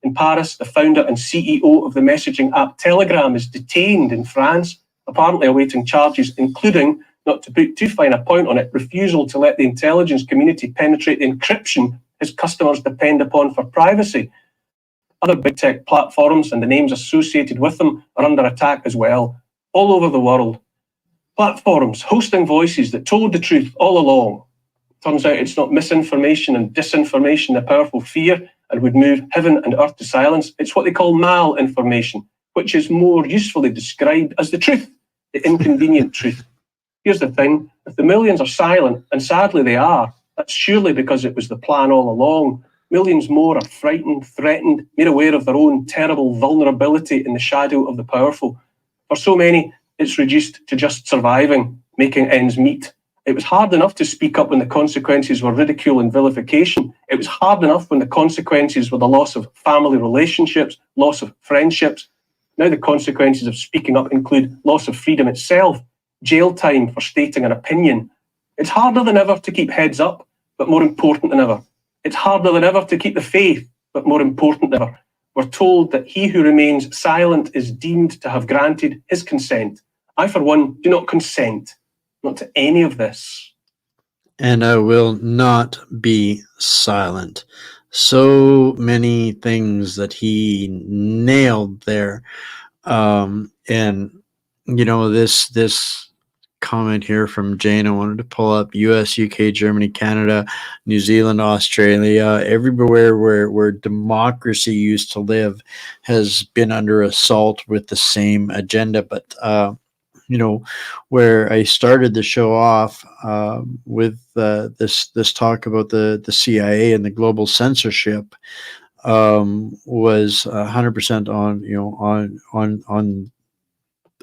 In Paris, the founder and CEO of the messaging app Telegram is detained in France, apparently awaiting charges, including, not to put too fine a point on it, refusal to let the intelligence community penetrate the encryption his customers depend upon for privacy. Other big tech platforms and the names associated with them are under attack as well, all over the world. Platforms hosting voices that told the truth all along. Turns out it's not misinformation and disinformation, the powerful fear, and would move heaven and earth to silence. It's what they call malinformation, which is more usefully described as the truth, the inconvenient truth. Here's the thing, if the millions are silent, and sadly they are, that's surely because it was the plan all along. Millions more are frightened, threatened, made aware of their own terrible vulnerability in the shadow of the powerful. For so many, it's reduced to just surviving, making ends meet. It was hard enough to speak up when the consequences were ridicule and vilification. It was hard enough when the consequences were the loss of family relationships, loss of friendships. Now the consequences of speaking up include loss of freedom itself, jail time for stating an opinion. It's harder than ever to keep heads up, but more important than ever. It's harder than ever to keep the faith, but more important than ever. We're told that he who remains silent is deemed to have granted his consent. I, for one, do not consent. Not to any of this. And I will not be silent. So many things that he nailed there. And, you know, this comment here from Jane, I wanted to pull up US, UK, Germany, Canada, New Zealand, Australia, everywhere where democracy used to live has been under assault with the same agenda. But, you know, where I started the show off with this talk about the CIA and the global censorship was 100% on, you know,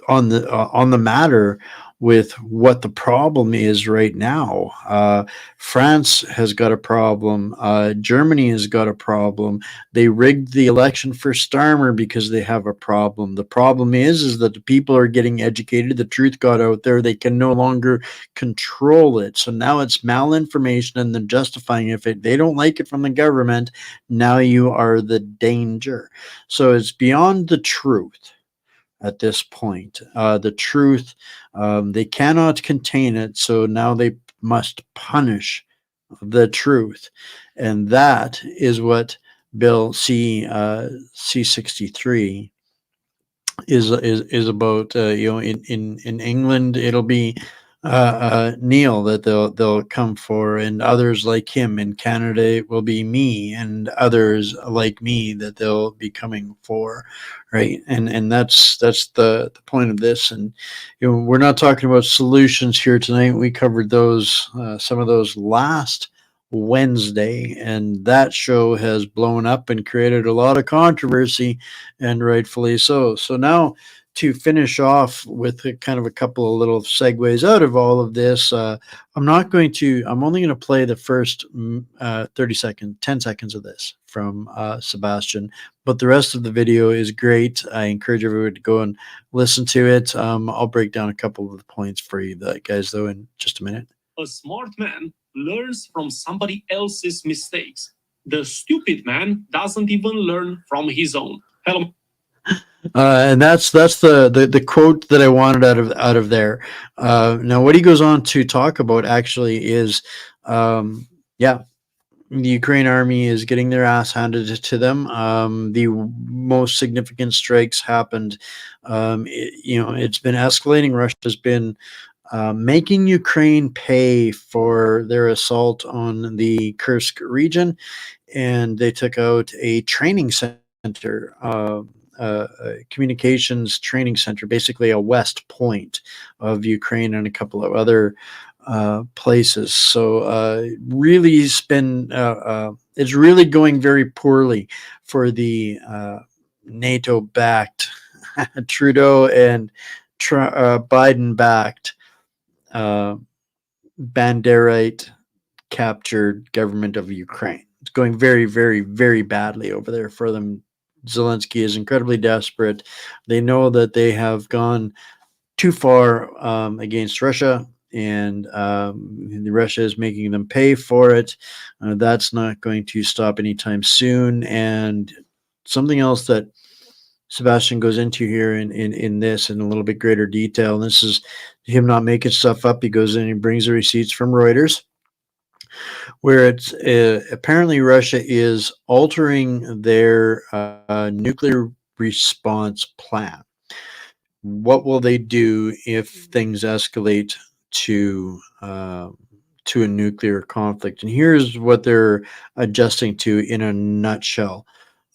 on the matter with what the problem is right now. France has got a problem. Germany has got a problem. They rigged the election for Starmer because they have a problem. The problem is that the people are getting educated. The truth got out there. They can no longer control it. So now it's malinformation, and they're justifying if they don't like it from the government, now you are the danger. So it's beyond the truth. At this point, the truth, they cannot contain it, so now they must punish the truth, and that is what Bill C-63 is about. You know, in England, it'll be Neil that they'll come for, and others like him. In Canada, it will be me and others like me that they'll be coming for, right? And that's the point of this. And you know, we're not talking about solutions here tonight. We covered those some of those last Wednesday, and that show has blown up and created a lot of controversy, and rightfully so. So now, to finish off with a kind of a couple of little segues out of all of this, I'm only going to play the first 10 seconds of this from Sebastian, but the rest of the video is great. I encourage everyone to go and listen to it. I'll break down a couple of the points for you guys, though, in just a minute. A smart man learns from somebody else's mistakes. The stupid man doesn't even learn from his own. Hello. And that's the quote that I wanted out of there. Now, what he goes on to talk about actually is, the Ukraine army is getting their ass handed to them. The most significant strikes happened. It's been escalating. Russia's been making Ukraine pay for their assault on the Kursk region, and they took out a training center. Communications training center, basically a West Point of Ukraine, and a couple of other places. So really it's really going very poorly for the NATO-backed Trudeau and Biden-backed Banderite captured government of Ukraine. It's going very, very, very badly over there for them. Zelensky is incredibly desperate. They know that they have gone too far against Russia, and Russia is making them pay for it. That's not going to stop anytime soon. And something else that Sebastian goes into here in this in a little bit greater detail, and this is him not making stuff up. He goes in and he brings the receipts from Reuters, where it's apparently Russia is altering their nuclear response plan. What will they do if things escalate to a nuclear conflict? And here's what they're adjusting to in a nutshell.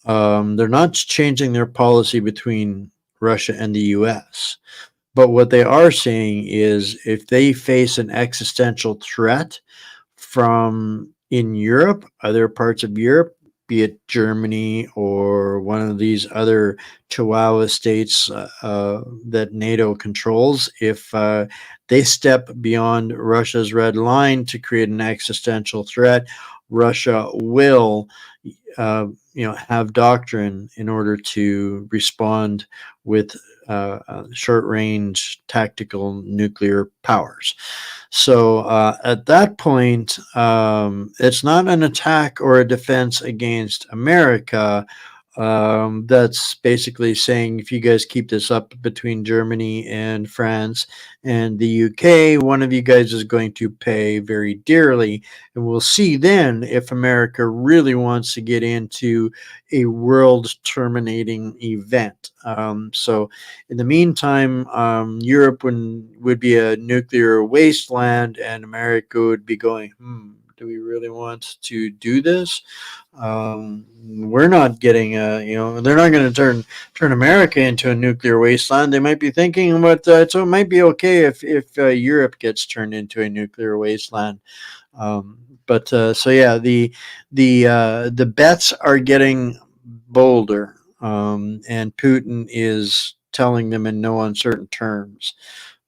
They're not changing their policy between Russia and the US, but what they are saying is if they face an existential threat from in Europe, other parts of Europe, be it Germany or one of these other Chihuahua states that NATO controls, if they step beyond Russia's red line to create an existential threat, Russia will have doctrine in order to respond with short-range tactical nuclear powers. So at that point, it's not an attack or a defense against America. That's basically saying if you guys keep this up between Germany and France and the UK, one of you guys is going to pay very dearly. And we'll see then if America really wants to get into a world terminating event. So in the meantime, Europe would be a nuclear wasteland, and America would be going, do we really want to do this? We're not getting they're not going to turn America into a nuclear wasteland. They might be thinking, but so it might be okay if Europe gets turned into a nuclear wasteland. So yeah, the bets are getting bolder, and Putin is telling them in no uncertain terms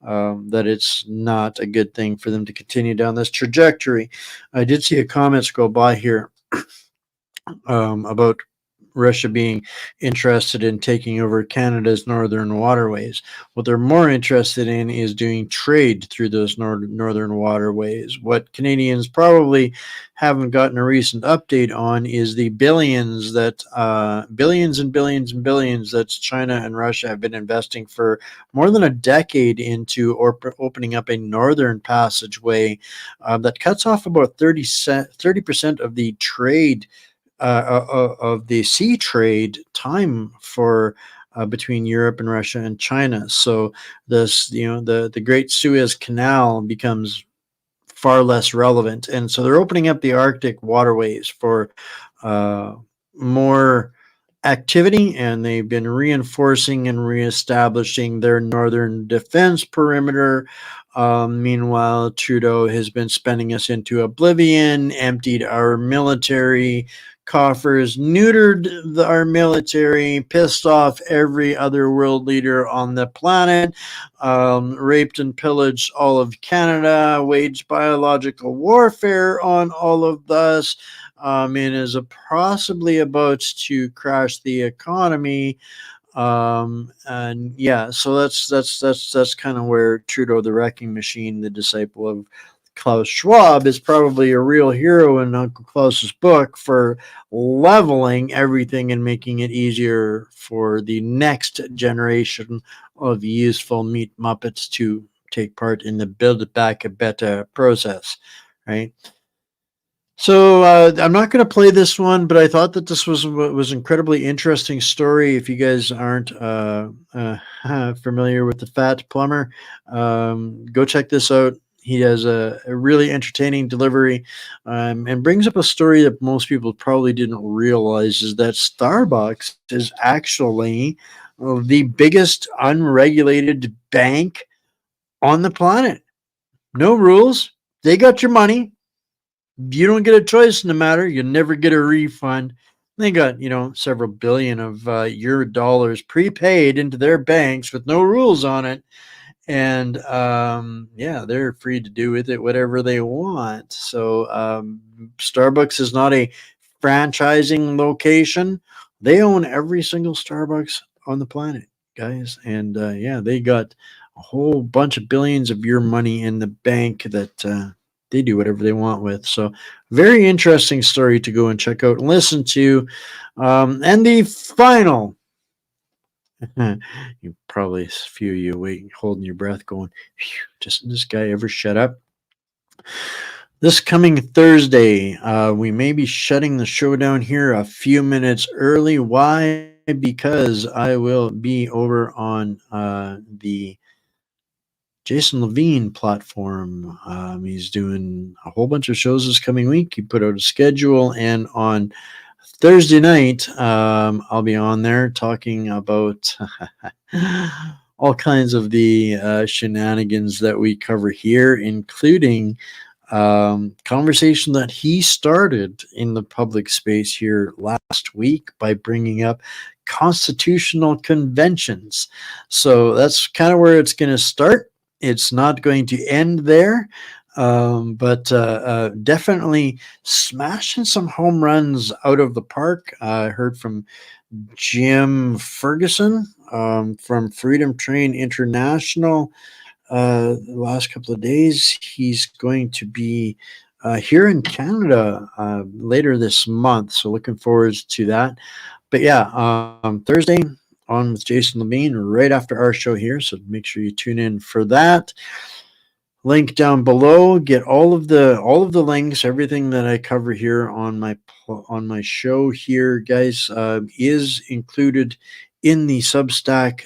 that it's not a good thing for them to continue down this trajectory. I did see a comment scroll by here about Russia being interested in taking over Canada's northern waterways. What they're more interested in is doing trade through those northern waterways. What Canadians probably haven't gotten a recent update on is the billions and billions and billions that China and Russia have been investing for more than a decade into opening up a northern passageway that cuts off about 30% of the trade of the sea trade time for between Europe and Russia and China. So this, the Great Suez Canal becomes far less relevant, and so they're opening up the Arctic waterways for more activity, and they've been reinforcing and reestablishing their northern defense perimeter. Meanwhile, Trudeau has been spending us into oblivion, emptied our military coffers, neutered our military, pissed off every other world leader on the planet, raped and pillaged all of Canada, waged biological warfare on all of us, and is possibly about to crash the economy. And yeah, so that's kind of where Trudeau, the wrecking machine, the disciple of Klaus Schwab, is probably a real hero in Uncle Klaus's book for leveling everything and making it easier for the next generation of useful meat muppets to take part in the Build Back Better process, right? So I'm not going to play this one, but I thought that this was an incredibly interesting story. If you guys aren't familiar with the Fat Plumber, go check this out. He has a really entertaining delivery, and brings up a story that most people probably didn't realize, is that Starbucks is actually the biggest unregulated bank on the planet. No rules, they got your money. You don't get a choice in the matter. You never get a refund. They got, several billion of your dollars prepaid into their banks with no rules on it. And yeah, they're free to do with it whatever they want. So Starbucks is not a franchising location. They own every single Starbucks on the planet, guys. And yeah, they got a whole bunch of billions of your money in the bank that they do whatever they want with. So very interesting story to go and check out and listen to. And the final, you probably, a few of you waiting, holding your breath going, doesn't this guy ever shut up? This coming Thursday, we may be shutting the show down here a few minutes early. Why? Because I will be over on the Jason Levine platform. He's doing a whole bunch of shows this coming week. He put out a schedule, and on Thursday night, I'll be on there talking about all kinds of the shenanigans that we cover here, including conversation that he started in the public space here last week by bringing up constitutional conventions. So that's kind of where it's going to start. It's not going to end there, but definitely smashing some home runs out of the park. I heard from Jim Ferguson from Freedom Train International the last couple of days. He's going to be here in Canada later this month, so looking forward to that. But yeah, Thursday on with Jason Levine right after our show here, so make sure you tune in for that. Link down below. Get all of the links, everything that I cover here on my show here, guys, is included in the Substack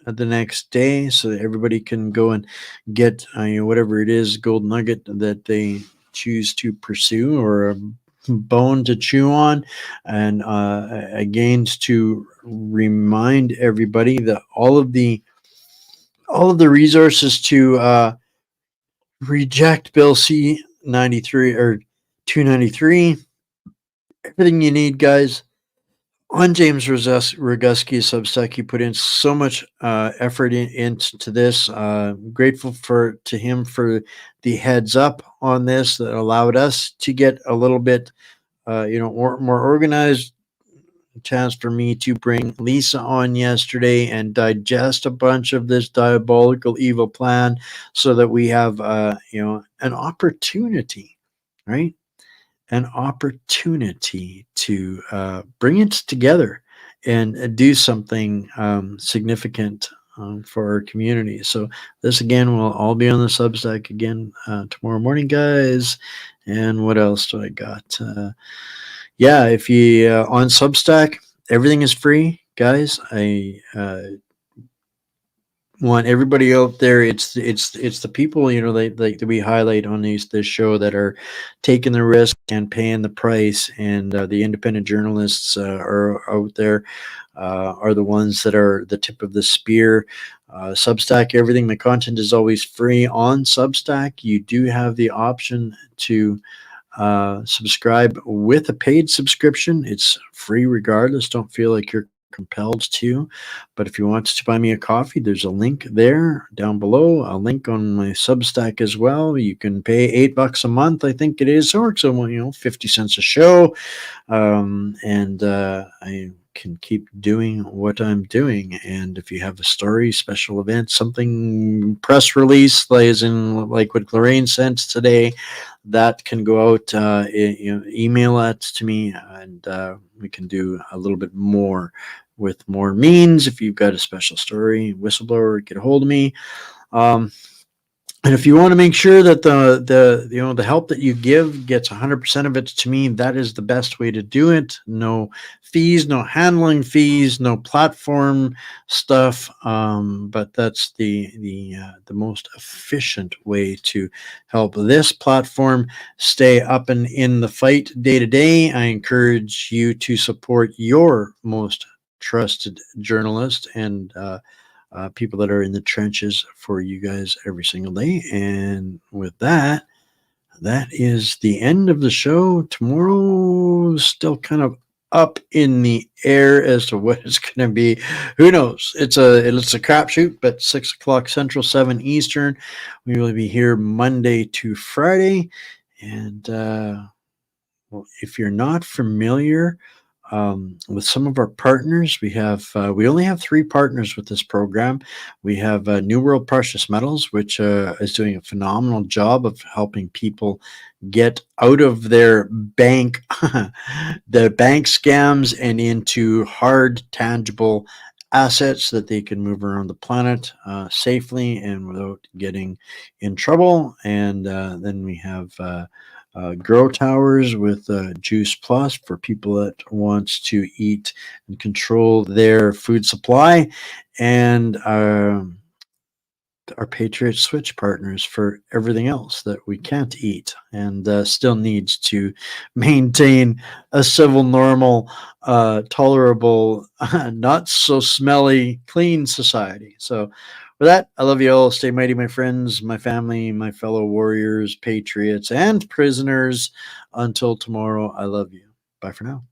the next day, so that everybody can go and get whatever it is, gold nugget that they choose to pursue, or a bone to chew on. And again, to remind everybody that all of the resources to reject Bill C-93 or 293, everything you need, guys, on James Roguski's Substack. He put in so much effort into this. Grateful to him for the heads up on this that allowed us to get a little bit more organized. Chance for me to bring Lisa on yesterday and digest a bunch of this diabolical evil plan, so that we have an opportunity, right? An opportunity to bring it together and do something significant for our community. So this again will all be on the Substack again tomorrow morning, guys. And what else do I got? Yeah, if you on Substack, everything is free, guys. I want everybody out there. It's the people that we highlight on this show that are taking the risk and paying the price, and the independent journalists are out there, are the ones that are the tip of the spear. Substack, everything, the content is always free on Substack. You do have the option to subscribe with a paid subscription. It's free regardless. Don't feel like you're compelled to, but if you want to buy me a coffee, there's a link there down below, a link on my Substack as well. You can pay $8 a month, I think it is, or so 50 cents a show, and I can keep doing what I'm doing. And if you have a story, special event, something, press release, like what Lorraine sent today, that can go out, email that to me, and we can do a little bit more with more means. If you've got a special story, whistleblower, get a hold of me. And if you want to make sure that the help that you give gets 100% of it to me, that is the best way to do it. No fees, no handling fees, no platform stuff. But that's the most efficient way to help this platform stay up and in the fight day to day. I encourage you to support your most trusted journalist and people that are in the trenches for you guys every single day. And with that, that is the end of the show. Tomorrow's still kind of up in the air as to what it's going to be. Who knows? It's a crapshoot, but 6 o'clock Central, 7 Eastern. We will be here Monday to Friday. And well, if you're not familiar with some of our partners, we only have 3 partners with this program. We have New World Precious Metals, which is doing a phenomenal job of helping people get out of their bank scams and into hard, tangible assets that they can move around the planet safely and without getting in trouble. And then we have Grow Towers with Juice Plus for people that wants to eat and control their food supply, and our Patriot Switch partners for everything else that we can't eat and still needs to maintain a civil, normal, tolerable, not so smelly, clean society. So with that, I love you all. Stay mighty, my friends, my family, my fellow warriors, patriots, and prisoners. Until tomorrow, I love you. Bye for now.